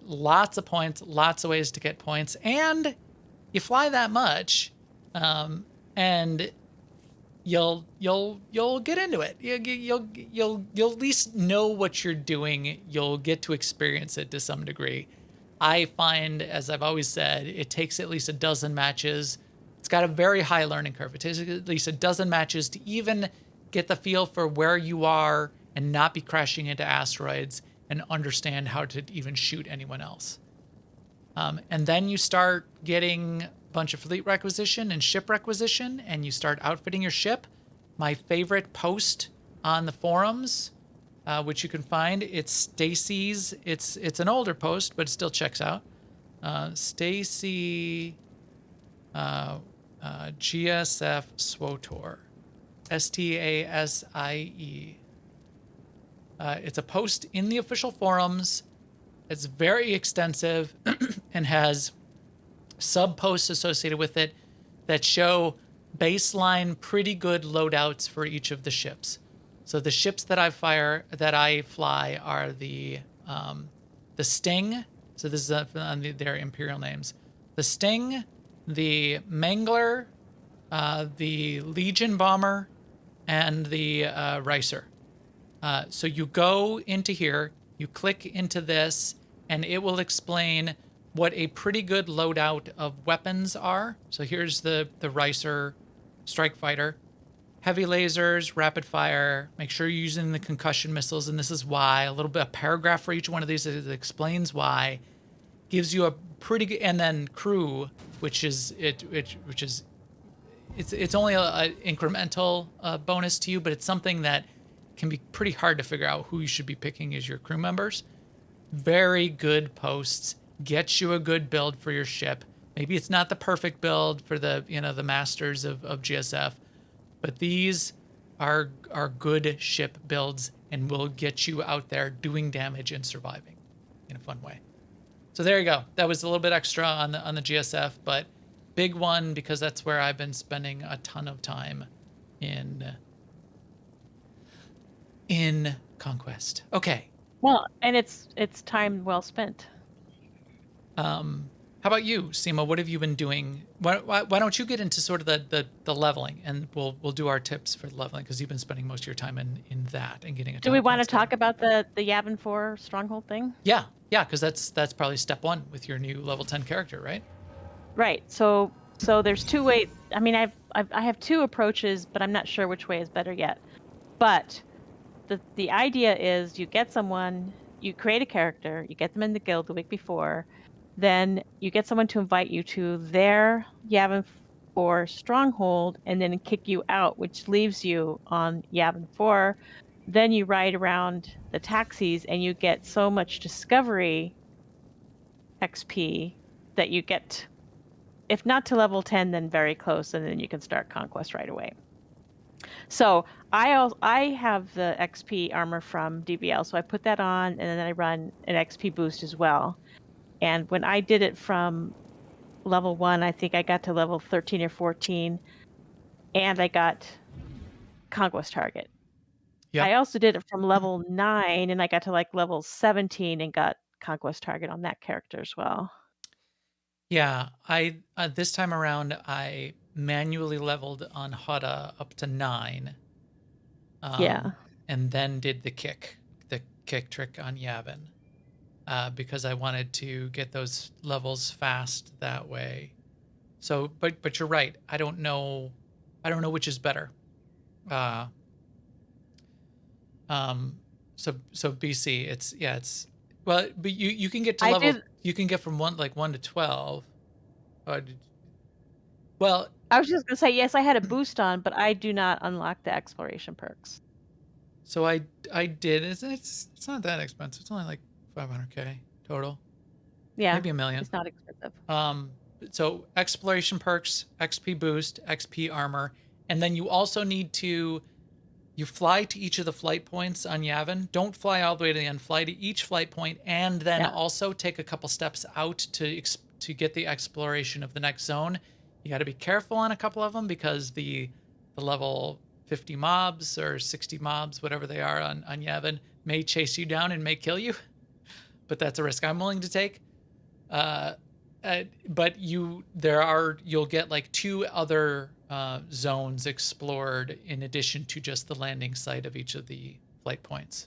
lots of points, lots of ways to get points, and you fly that much, and you'll get into it. You'll at least know what you're doing. You'll get to experience it to some degree. I find, as I've always said, it takes at least a dozen matches. It's got a very high learning curve. It takes at least a dozen matches to even get the feel for where you are and not be crashing into asteroids, and understand how to even shoot anyone else. And then you start getting bunch of fleet requisition and ship requisition, and you start outfitting your ship. My favorite post on the forums, which you can find, it's Stacy's. It's an older post, but it still checks out. Stacy GSF SWTOR. STASIE. It's a post in the official forums. It's very extensive and has sub-posts associated with it that show baseline pretty good loadouts for each of the ships. So the ships that I fly are the Sting. So this is on their Imperial names. The Sting, the Mangler, the Legion Bomber, and the Ricer. So you go into here, you click into this, and it will explain what a pretty good loadout of weapons are. So here's the Ricer Strike Fighter. Heavy lasers, rapid fire, make sure you're using the concussion missiles, and this is why. A little bit, a paragraph for each one of these that explains why. Gives you a pretty good, and then crew, which is it's only an incremental bonus to you, but it's something that can be pretty hard to figure out who you should be picking as your crew members. Very good posts, gets you a good build for your ship. Maybe it's not the perfect build for the the masters of GSF, but these are good ship builds and will get you out there doing damage and surviving in a fun way. So there you go. That was a little bit extra on the GSF, but big one because that's where I've been spending a ton of time in Conquest. Okay. Well, and it's time well spent. How about you, Seema? What have you been doing? Why don't you get into sort of the leveling, and we'll do our tips for leveling because you've been spending most of your time in that and getting a. Do we want to talk about the Yavin 4 stronghold thing? Yeah, because that's probably step one with your new level 10 character, right? Right. So there's two ways. I mean, I have two approaches, but I'm not sure which way is better yet. But the idea is you get someone, you create a character, you get them in the guild the week before. Then you get someone to invite you to their Yavin 4 stronghold and then kick you out, which leaves you on Yavin 4. Then you ride around the taxis and you get so much discovery XP that you get, if not to level 10, then very close, and then you can start Conquest right away. So I have the XP armor from DBL, so I put that on and then I run an XP boost as well. And when I did it from level 1, I think I got to level 13 or 14, and I got Conquest Target. Yep. I also did it from level 9, and I got to like level 17 and got Conquest Target on that character as well. Yeah, I this time around, I manually leveled on Hada up to 9. And then did the kick trick on Yavin. Because I wanted to get those levels fast that way. So, but you're right. I don't know which is better. So BC, it's well, but you can get to level. You can get from 1 to 12. Well, I was just gonna say yes. I had a boost on, but I do not unlock the exploration perks. So I did. It's not that expensive. It's only like 500K total. Yeah, maybe $1 million. It's not expensive. So exploration perks, XP boost, XP armor, and then you also need to fly to each of the flight points on Yavin. Don't fly all the way to the end. Fly to each flight point, and then also take a couple steps out to get the exploration of the next zone. You got to be careful on a couple of them because the level 50 mobs or 60 mobs, whatever they are on Yavin, may chase you down and may kill you. But that's a risk I'm willing to take. But you'll get like 2 other zones explored in addition to just the landing site of each of the flight points,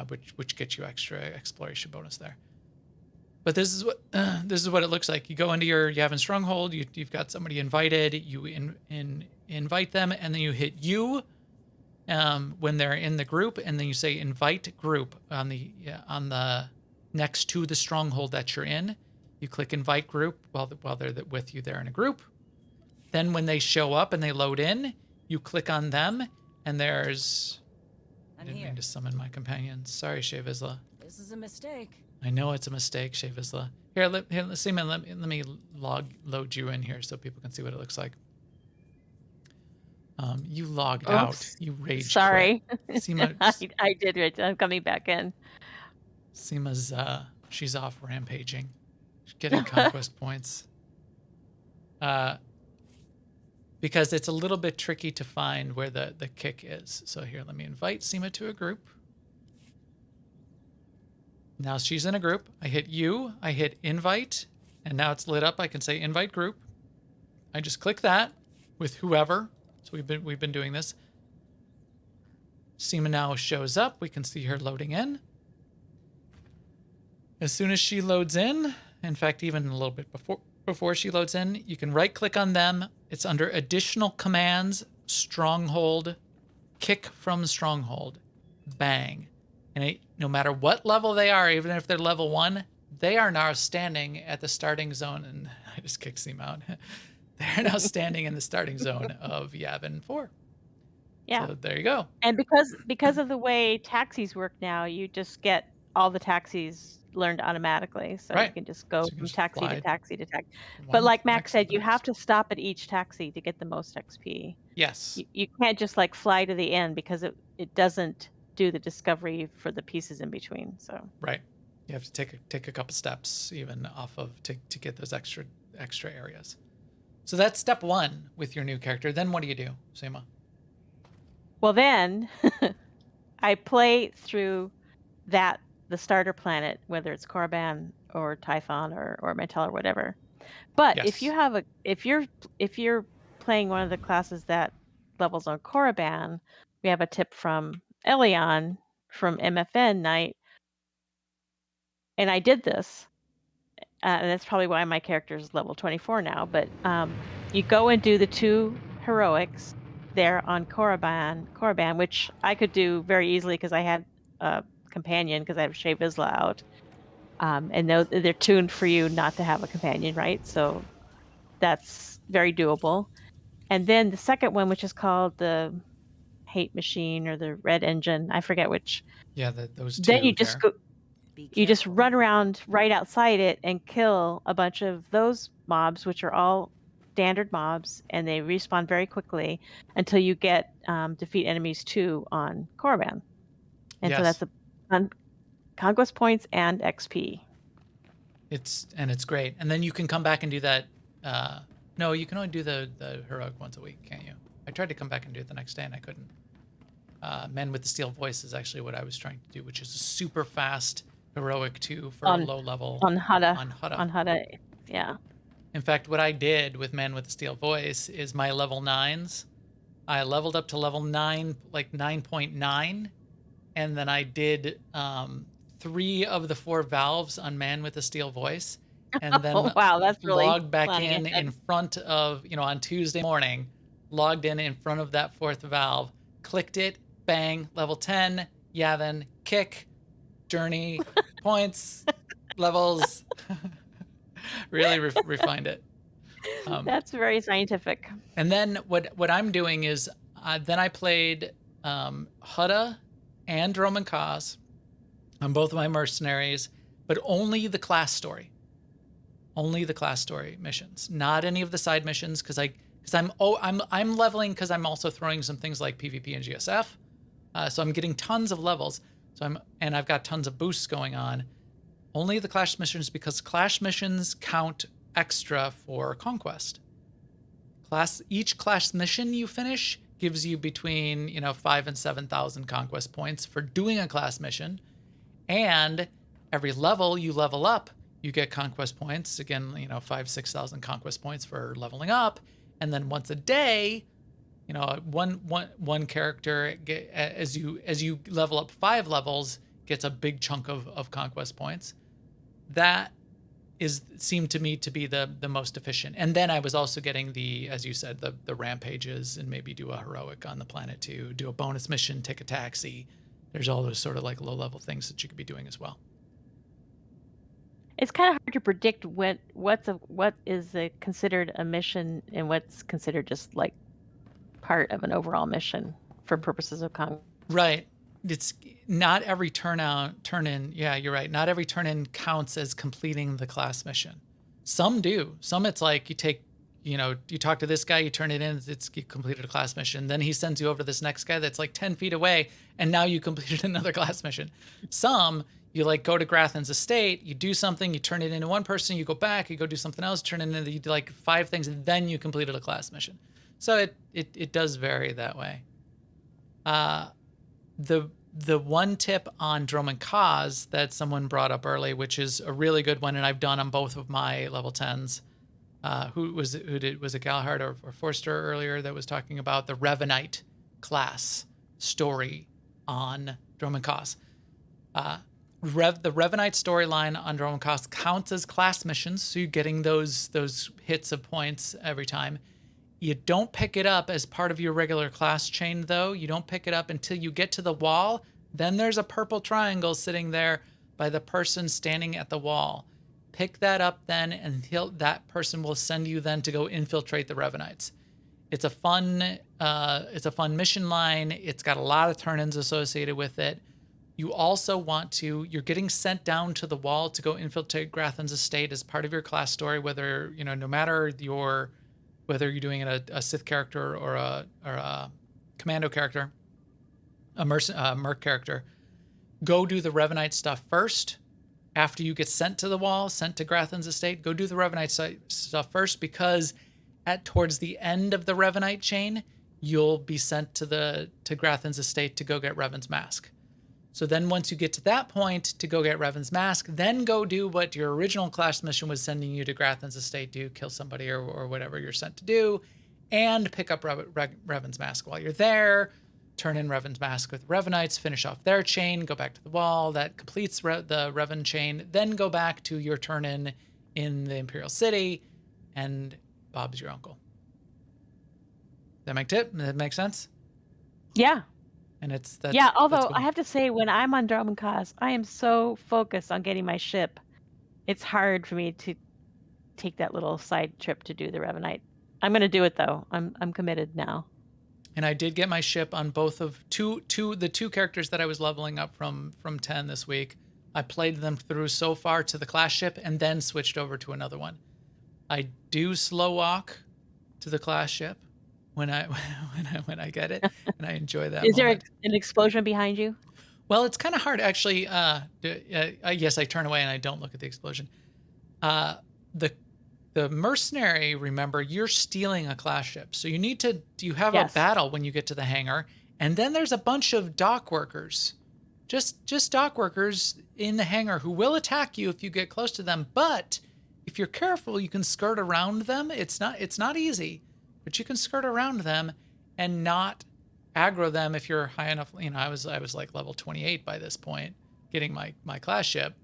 which gets you extra exploration bonus there. But this is what it looks like. You go into your Yavin stronghold. You've got somebody invited. You invite them, and then you hit U when they're in the group, and then you say invite group on the next to the stronghold that you're in. You click invite group while they're with you there in a group. Then when they show up and they load in, you click on them, and there's... I didn't mean to summon my companions. Sorry, Shay Vizsla. This is a mistake. I know it's a mistake, Shay Vizsla. Here, let me load you in here so people can see what it looks like. You logged out. Oops. You rage Sorry. quit. Seema, I did it. I'm coming back in. Seema's she's off rampaging. She's getting conquest points. Because it's a little bit tricky to find where the kick is. So here, let me invite Seema to a group. Now she's in a group. I hit you, I hit invite, and now it's lit up. I can say invite group. I just click that with whoever. So we've been doing this. Seema now shows up. We can see her loading in. As soon as she loads in fact, even a little bit before she loads in, you can right click on them. It's under additional commands, stronghold, kick from stronghold, bang. And no matter what level they are, even if they're level 1, they are now standing at the starting zone. And I just kicked Seema out. They're now standing in the starting zone of Yavin 4. Yeah. So there you go. And because of the way taxis work now, you just get all the taxis learned automatically. So you Right. can just go So you can from just taxi fly to taxi to taxi. But one like Max next to said, the you have next. to stop at each taxi to get the most XP. Yes. You can't just like fly to the end because it doesn't do the discovery for the pieces in between. So Right. You have to take a couple steps even off of to get those extra areas. So that's step 1 with your new character. Then what do you do, Seema? well, then I play through the starter planet, whether it's Korriban or Typhon or Mantel or whatever. But if Yes. you're playing one of the classes that levels on Korriban, we have a tip from Elion from MFN Night, and I did this, and that's probably why my character is level 24 now. But you go and do the 2 heroics there on Korriban, which I could do very easily because I had a companion because I have Shea Vizsla out. And they're tuned for you not to have a companion, right? So that's very doable. And then the second one, which is called the Hate Machine or the Red Engine, I forget which. Yeah, those Then you two just there. go, you just run around right outside it and kill a bunch of those mobs, which are all standard mobs, and they respawn very quickly until you get defeat enemies 2 on Korriban. And so Yes. that's conquest points and XP. It's great. And then you can come back and do that. No, you can only do the heroic once a week, can't you? I tried to come back and do it the next day and I couldn't. Men with the Steel Voice is actually what I was trying to do, which is a super fast heroic 2 for a low level on Hutta. On Hutta. On Hutta, yeah. In fact, what I did with Men with the Steel Voice is my level 9s. I leveled up to level 9, like 9.9, and then I did 3 of the 4 valves on Man with the Steel Voice, and then wow, that's really logged back planning ahead. in front of, on Tuesday morning, logged in front of that 4th valve, clicked it, bang, level 10, Yavin, kick, journey, points, levels. Really refined it. That's very scientific. And then what I'm doing is then I played Hutta and Roman Cause on both of my mercenaries, but only the class story. Only the class story missions, not any of the side missions, because I'm leveling because I'm also throwing some things like PvP and GSF, so I'm getting tons of levels. And I've got tons of boosts going on. Only the clash missions, because clash missions count extra for conquest. Each clash mission you finish gives you between 5,000 and 7,000 conquest points for doing a class mission, and every level you level up, you get conquest points. Again, 5,000-6,000 conquest points for leveling up, and then once a day, one character as you level up 5 levels gets a big chunk of conquest points. That seemed to me to be the most efficient. And then I was also getting as you said, the rampages, and maybe do a heroic on the planet too, do a bonus mission, take a taxi. There's all those sort of like low level things that you could be doing as well. It's kind of hard to predict what is considered a mission and what's considered just like part of an overall mission for purposes of conquest. Right. It's not every turn in. Yeah, you're right. Not every turn in counts as completing the class mission. Some do. Some it's like you take you talk to this guy, you turn it in, you completed a class mission. Then he sends you over to this next guy that's like 10 feet away, and now you completed another class mission. Some, you like go to Grathan's estate, you do something, you turn it into one person, you go back, you go do something else, turn it into, you do like 5 things, and then you completed a class mission. So it does vary that way. The one tip on Drome and Kaz that someone brought up early, which is a really good one, and I've done on both of my level 10s. Was it Galahad or Forster earlier that was talking about the Revanite class story on Drome and Kaz. The Revanite storyline on Drome and Kaz counts as class missions, so you're getting those hits of points every time. You don't pick it up as part of your regular class chain, though. You don't pick it up until you get to the wall. Then there's a purple triangle sitting there by the person standing at the wall. Pick that up then, and that person will send you then to go infiltrate the Revanites. It's a fun mission line. It's got a lot of turn-ins associated with it. You also you're getting sent down to the wall to go infiltrate Grathan's estate as part of your class story, whether, no matter whether you're doing a Sith character or a commando character, a merc character. Go do the Revanite stuff first. After you get sent to the wall, sent to Grathan's estate, go do the Revanite stuff first, because towards the end of the Revanite chain, you'll be sent to Grathan's estate to go get Revan's mask. So then once you get to that point to go get Revan's mask, then go do what your original class mission was sending you to Grathan's estate, do kill somebody or whatever you're sent to do, and pick up Revan's mask while you're there. Turn in Revan's mask with Revanites, finish off their chain, go back to the wall. That completes the Revan chain. Then go back to your turn in the Imperial City, and Bob's your uncle. That make sense? Yeah. And although I have to say, when I'm on Drome and Kaz, I am so focused on getting my ship. It's hard for me to take that little side trip to do the Revanite. I'm going to do it, though. I'm committed now. And I did get my ship on both of the two characters that I was leveling up from 10 this week. I played them through so far to the class ship and then switched over to another one. I do slow walk to the class ship when I get it, and I enjoy that. Is there an explosion behind you? Well, it's kind of hard, actually. Yes, I turn away and I don't look at the explosion. The mercenary, remember, you're stealing a class ship. So you have a battle when you get to the hangar, and then there's a bunch of dock workers. Just dock workers in the hangar who will attack you if you get close to them. But if you're careful, you can skirt around them. It's not easy, but you can skirt around them and not aggro them if you're high enough. I was like level 28 by this point, getting my class ship.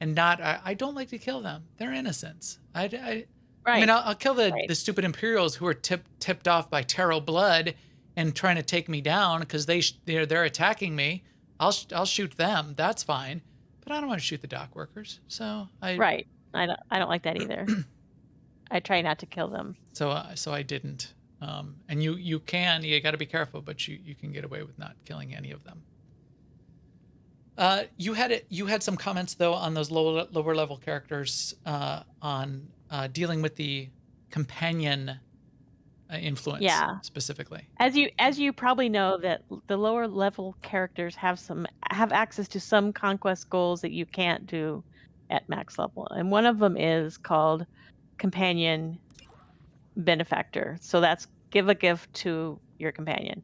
And I don't like to kill them. They're innocents. I mean, I'll kill the stupid Imperials who are tipped off by Taro blood and trying to take me down because they're attacking me. I'll shoot them. That's fine. But I don't want to shoot the dock workers. So I don't like that either. I try not to kill them. So I didn't. And you got to be careful, but you can get away with not killing any of them. You had some comments though on those lower level characters on dealing with the companion influence, specifically. As you probably know, that the lower level characters have access to some conquest goals that you can't do at max level, and one of them is called companion benefactor. So that's give a gift to your companion.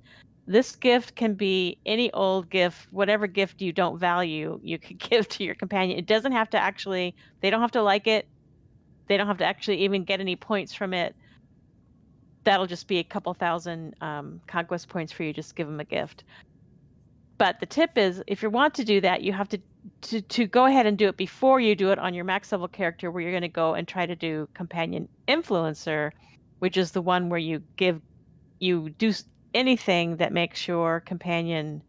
This gift can be any old gift, whatever gift you don't value, you could give to your companion. It doesn't have to they don't have to like it. They don't have to actually even get any points from it. That'll just be a couple thousand conquest points for you. Just give them a gift. But the tip is, if you want to do that, you have to go ahead and do it before you do it on your max level character, where you're going to go and try to do companion influencer, which is the one where you do anything that makes your companion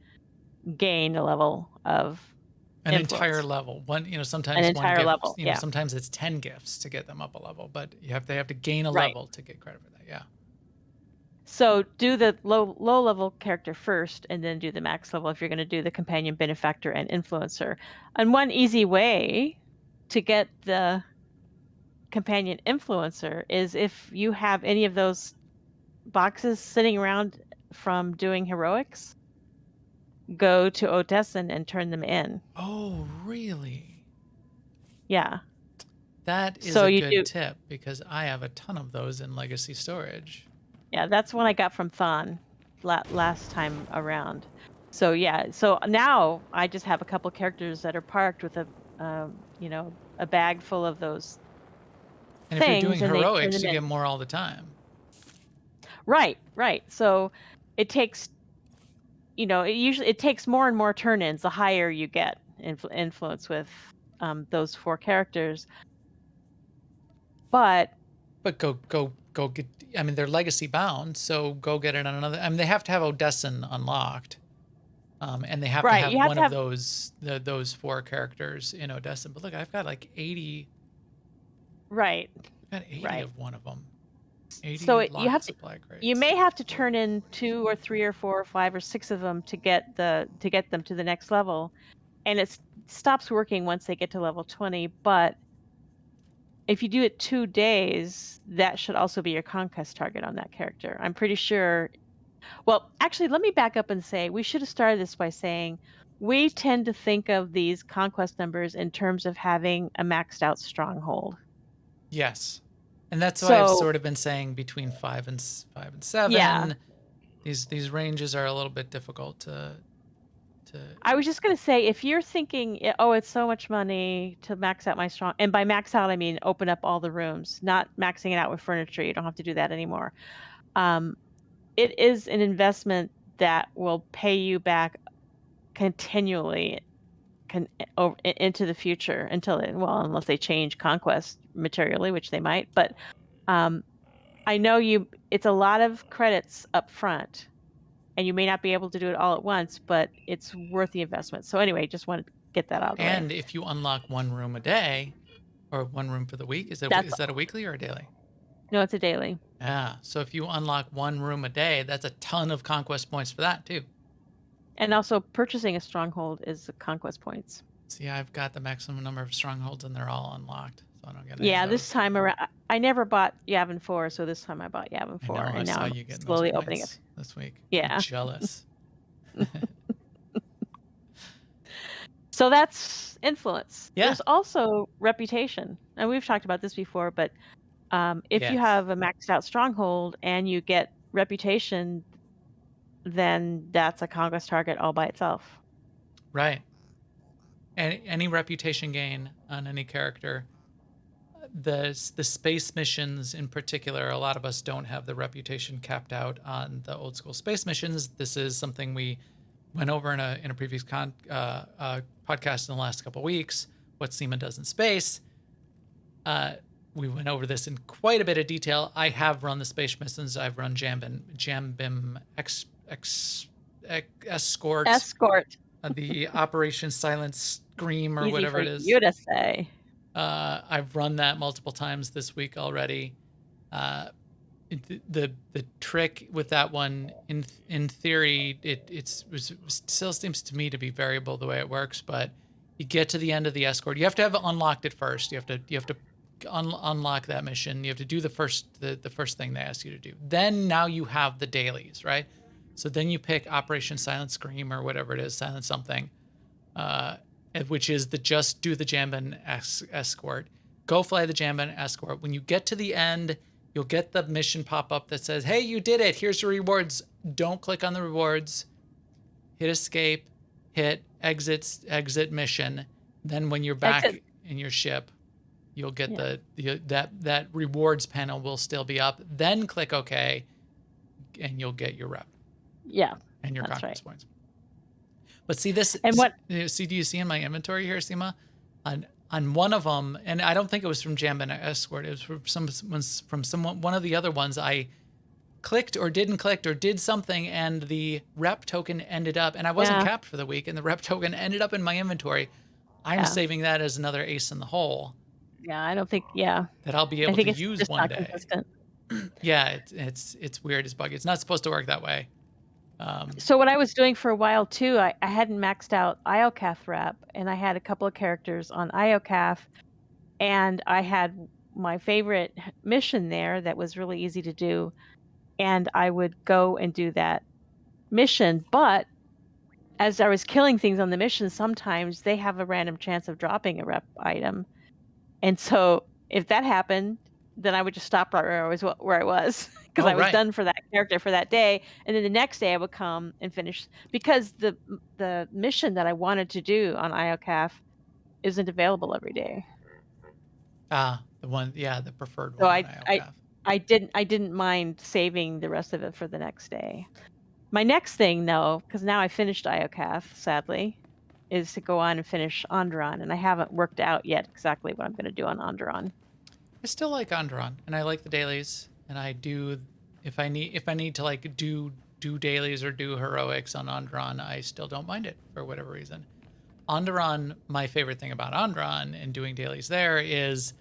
gain a level of influence. Entire level. Sometimes an entire one gift, level. Sometimes it's 10 gifts to get them up a level, but they have to gain a level to get credit for that. Yeah. So do the low level character first, and then do the max level if you're going to do the companion benefactor and influencer. And one easy way to get the companion influencer is if you have any of those boxes sitting around from doing heroics, go to Odesson and turn them in. Oh, really? Yeah. That is So a you good do. tip because I have a ton of those in legacy storage. Yeah, that's one I got from Thon last time around. So yeah, so now I just have a couple characters that are parked with a bag full of those And if you're doing things, and they turn heroics, them you in. get more all the time. Right, right. So it takes, it takes more and more turn-ins the higher you get influence with those 4 characters. But But go get. I mean, they're legacy bound, so go get it on another. I mean, they have to have Odesson unlocked, and they have to right, have you have one to of have those 4 characters in Odesson. But look, I've got like 80. right, I've got 80 right. of one of them. So 80 you locked have to. supply crates. You may have to turn in 2 or 3 or 4 or 5 or 6 of them to get them to the next level, and it stops working once they get to level 20. But if you do it 2 days, that should also be your conquest target on that character. I'm pretty sure. Well, actually, let me back up and say we should have started this by saying we tend to think of these conquest numbers in terms of having a maxed out stronghold. Yes, and that's why I've So sort of been saying between 5 and yeah, 7. These ranges are a little bit difficult to. I was just gonna say, if you're thinking, "Oh, it's so much money to max out my strong," and by max out, I mean open up all the rooms, not maxing it out with furniture. You don't have to do that anymore. Um, it is an investment that will pay you back continually into the future unless they change conquest materially, which they might. But um, I know it's a lot of credits up front, and you may not be able to do it all at once, but it's worth the investment. So anyway, just wanted to get that out of the way. And if you unlock one room a day, or one room for the week, is That's that a weekly or a daily? No, it's a daily. Yeah. So if you unlock one room a day, that's a ton of conquest points for that too. And also purchasing a stronghold is conquest points. See, I've got the maximum number of strongholds and they're all unlocked. So I don't get any Yeah, of this those. time around, I never bought Yavin 4, so this time I bought Yavin I 4, know, I and now saw I'm you getting those slowly opening it. points this week. Yeah. I'm jealous. So that's influence. Yeah. There's also reputation. And we've talked about this before, but if you Yes. have a maxed out stronghold and you get reputation, then that's a conquest target all by itself. Right. Any reputation gain on any character. The space missions in particular, a lot of us don't have the reputation capped out on the old school space missions. This is something we went over in a previous podcast in the last couple of weeks. What SEMA does in space. We went over this in quite a bit of detail. I have run the space missions. I've run Jambim Escort. The Operation Silent Scream or Easy whatever for it is. you to say. I've run that multiple times this week already. The trick with that one, in theory, it still seems to me to be variable the way it works. But you get to the end of the escort, you have to have unlocked it first. You have to unlock that mission. You have to do the first thing they ask you to do. Then now you have the dailies, right? So then you pick Operation Silent Scream or whatever it is, Silent something. Which is just do the Jambin escort. Go fly the Jambin escort. When you get to the end, you'll get the mission pop up that says, "Hey, you did it. Here's your rewards." Don't click on the rewards. Hit escape. Hit exit mission. Then when you're back in your ship, you'll get that rewards panel will still be up. Then click OK, and you'll get your rep. Yeah, and your conquest points. But see this, and what? Do you see in my inventory here, Seema? On one of them, and I don't think it was from Jambin Escort. It was from one of the other ones. I clicked or didn't click or did something, and the rep token ended up, and I wasn't capped for the week, and the rep token ended up in my inventory. I'm saving that as another ace in the hole. Yeah, I don't think. Yeah, that I'll be able to use one day. Consistent. Yeah, it's weird. It's buggy. It's not supposed to work that way. So what I was doing for a while too, I hadn't maxed out IOCAF rep, and I had a couple of characters on IOCAF, and I had my favorite mission there that was really easy to do, and I would go and do that mission, but as I was killing things on the mission, sometimes they have a random chance of dropping a rep item. And so if that happened, then I would just stop right where I was because Oh, I was right. done for that character for that day. And then the next day I would come and finish because the mission that I wanted to do on IOCAF isn't available every day. The one, yeah, the preferred So one on IOCAF. I didn't mind saving the rest of it for the next day. My next thing, though, because now I finished IOCAF, sadly, is to go on and finish Onderon, and I haven't worked out yet exactly what I'm going to do on Onderon. I still like Onderon, and I like the dailies, and I do if I need to like do dailies or do heroics on Onderon, I still don't mind it for whatever reason. Onderon, my favorite thing about Onderon and doing dailies there is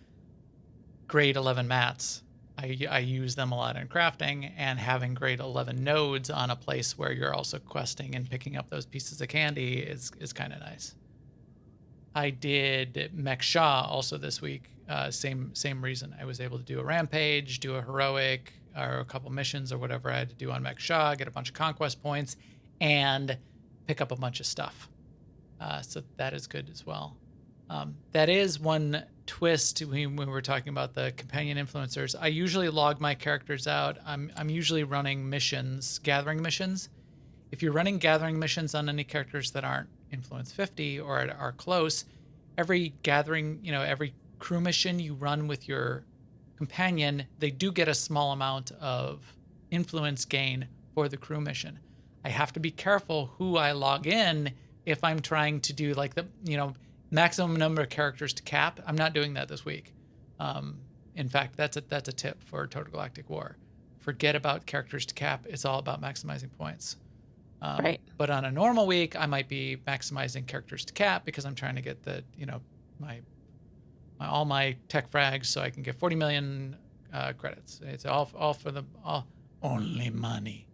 grade 11 mats. I use them a lot in crafting, and having grade 11 nodes on a place where you're also questing and picking up those pieces of candy is kind of nice. I did Mech Shah also this week. Same reason. I was able to do a rampage, do a heroic, or a couple missions or whatever I had to do on Mech Shah, get a bunch of conquest points, and pick up a bunch of stuff. So that is good as well. That is one twist when we were talking about the companion influencers. I usually log my characters out. I'm usually running missions, gathering missions. If you're running gathering missions on any characters that aren't influence 50 or are close, every gathering, every crew mission you run with your companion, they do get a small amount of influence gain for the crew mission. I have to be careful who I log in if I'm trying to do like the, maximum number of characters to cap. I'm not doing that this week. In fact, that's a tip for Total Galactic War. Forget about characters to cap. It's all about maximizing points. Right. But on a normal week, I might be maximizing characters to cap because I'm trying to get the, all my tech frags so I can get 40 million credits. It's all for the only money.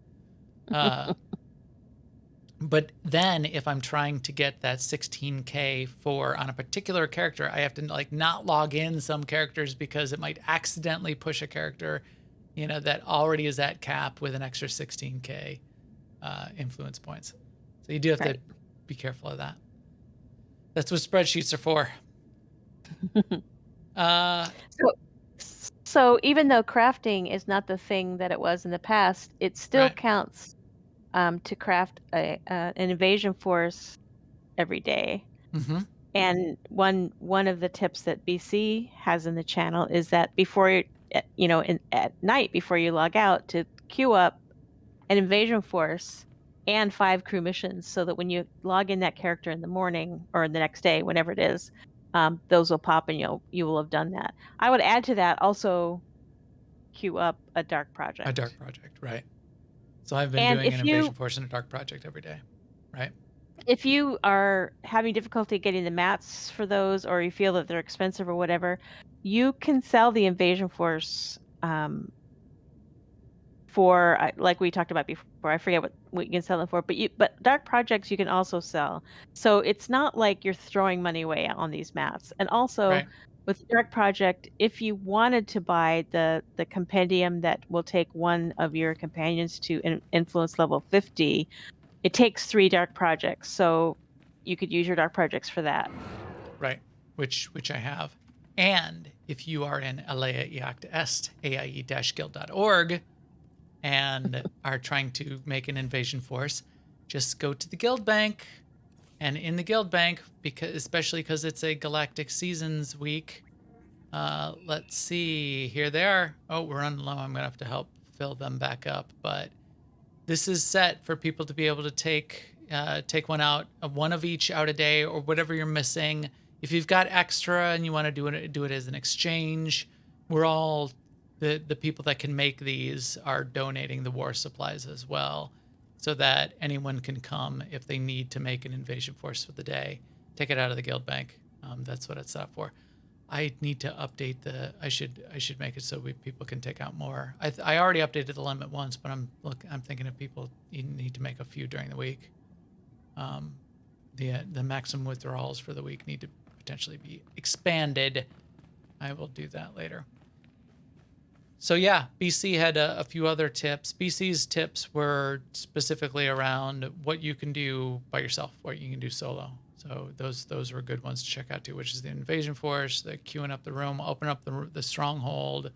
But then if I'm trying to get that 16K on a particular character, I have to not log in some characters because it might accidentally push a character, that already is at cap with an extra 16K influence points. So you do have to be careful of that. That's what spreadsheets are for. So even though crafting is not the thing that it was in the past, it still counts to craft an invasion force every day. Mm-hmm. And one of the tips that BC has in the channel is that before at night before you log out, to queue up an invasion force and 5 crew missions, so that when you log in that character in the morning or the next day, whenever it is, those will pop and you will have done that. I would add to that also queue up a dark project. A dark project, right? So I've been doing an invasion force and a dark project every day, right? If you are having difficulty getting the mats for those, or you feel that they're expensive or whatever, you can sell the invasion force for, like we talked about before. I forget what you can sell them for, but dark projects you can also sell. So it's not like you're throwing money away on these mats. And also with dark project, if you wanted to buy the compendium that will take one of your companions to influence level 50, it takes 3 dark projects, so you could use your dark projects for that. Right, which I have. And if you are in Alea Iacta Est, aie-guild.org, and are trying to make an invasion force, just go to the guild bank. And in the guild bank, especially because it's a Galactic Seasons week, let's see, here they are. Oh, we're running low. I'm gonna have to help fill them back up, but this is set for people to be able to take one out, one of each out a day, or whatever you're missing. If you've got extra and you want to do it as an exchange, we're all the people that can make these are donating the war supplies as well, so that anyone can come if they need to make an invasion force for the day, take it out of the guild bank. That's what it's set up for. I need to update I should make it so people can take out more. I already updated the limit once, but I'm thinking if people need to make a few during the week. The maximum withdrawals for the week need to potentially be expanded. I will do that later. So yeah, BC had a few other tips. BC's tips were specifically around what you can do by yourself, what you can do solo. So those were good ones to check out too, which is the invasion force, the queuing up the room, open up the stronghold,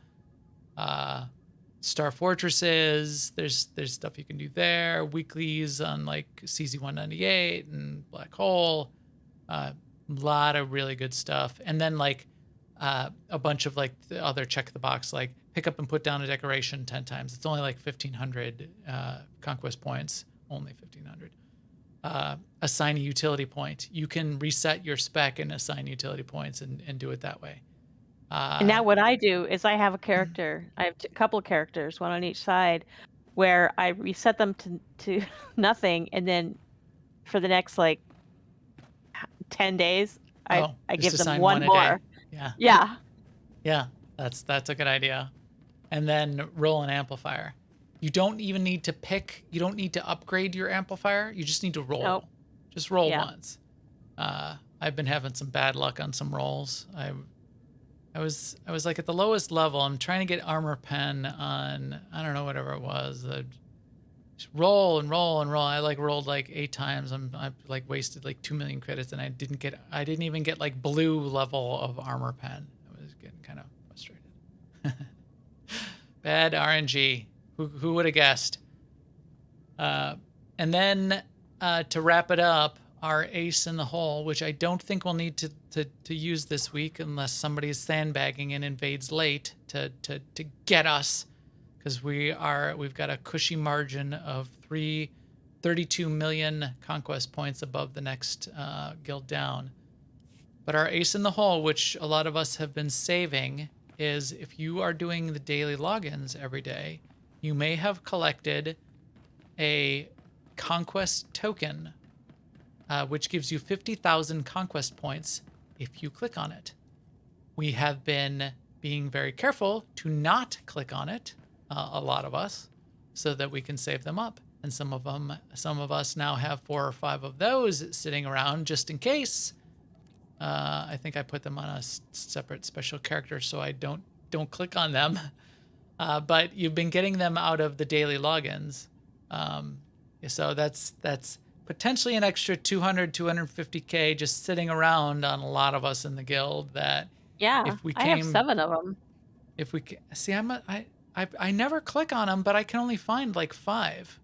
star fortresses. There's stuff you can do there. Weeklies on like CZ198 and Black Hole. A lot of really good stuff. And then like a bunch of like the other check the box, like pick up and put down a decoration 10 times. It's only like 1,500 conquest points, only 1,500. Assign a utility point. You can reset your spec and assign utility points and do it that way. And now what I do is I have a character. I have a couple of characters, one on each side, where I reset them to nothing, and then for the next like 10 days, I give them one more. Yeah. Yeah. Yeah, that's a good idea. And then roll an amplifier. You don't even need to pick. You don't need to upgrade your amplifier. You just need to roll. Nope. Just roll Yeah. once. I've been having some bad luck on some rolls. I was like at the lowest level. I'm trying to get armor pen on, I don't know, whatever it was. Just roll and roll and roll. I like rolled like 8 times. I like wasted like 2 million credits, and I didn't even get like blue level of armor pen. I was getting kind of frustrated. Bad RNG. Who would have guessed? And then to wrap it up, our ace in the hole, which I don't think we'll need to use this week unless somebody is sandbagging and invades late to get us, because we've got a cushy margin of 32 million conquest points above the next guild down. But our ace in the hole, which a lot of us have been saving, is if you are doing the daily logins every day, you may have collected a Conquest Token, which gives you 50,000 conquest points if you click on it. We have been being very careful to not click on it, a lot of us, so that we can save them up. And some of us now have 4 or 5 of those sitting around just in case. I think I put them on a separate special character so I don't click on them. But you've been getting them out of the daily logins. So that's potentially an extra 250K just sitting around on a lot of us in the guild. That Yeah. I have 7 of them. If we see, I never click on them, but I can only find like 5.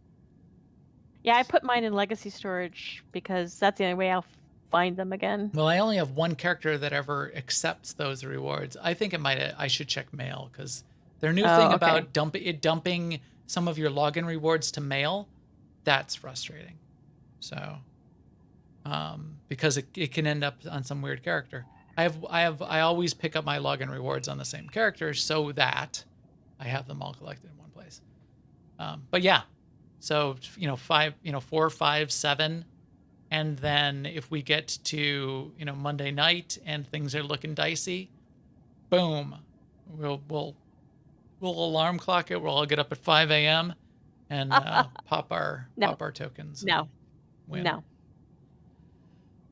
Yeah, I put mine in legacy storage because that's the only way I'll find them again. Well, I only have one character that ever accepts those rewards. I think I should check mail, because their new thing about dumping some of your login rewards to mail, that's frustrating. So, because it can end up on some weird character. I always pick up my login rewards on the same character so that I have them all collected in one place. But yeah, so 4, 5, 7. And then if we get to, Monday night and things are looking dicey, boom, we'll alarm clock it. We'll all get up at 5 a.m. and pop our tokens. No. Win. No.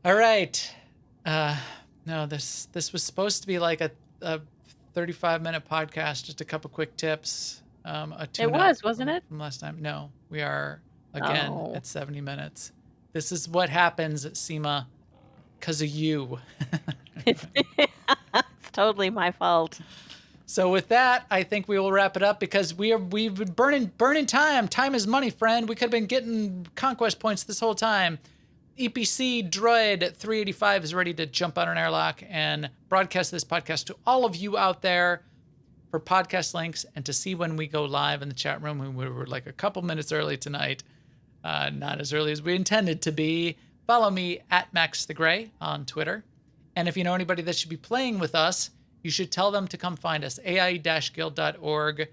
All right. No, this was supposed to be like a 35-minute podcast, just a couple quick tips. It was, wasn't it? From last time. No, we are again at 70 minutes. This is what happens at SEMA because of you. It's totally my fault. So with that, I think we will wrap it up, because we've been burning time. Time is money, friend. We could have been getting conquest points this whole time. EPC Droid 385 is ready to jump on an airlock and broadcast this podcast to all of you out there for podcast links and to see when we go live in the chat room. We were like a couple minutes early tonight. Not as early as we intended to be. Follow me at Max the Gray on Twitter. And if you know anybody that should be playing with us, you should tell them to come find us. ai-guild.org.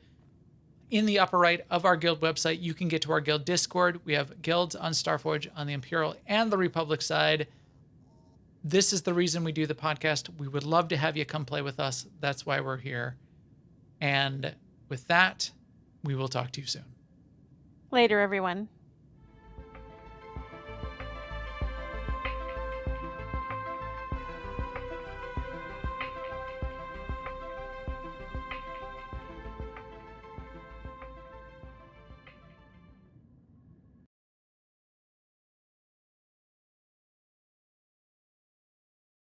In the upper right of our guild website, you can get to our guild Discord. We have guilds on Starforge, on the Imperial and the Republic side. This is the reason we do the podcast. We would love to have you come play with us. That's why we're here. And with that, we will talk to you soon. Later, everyone.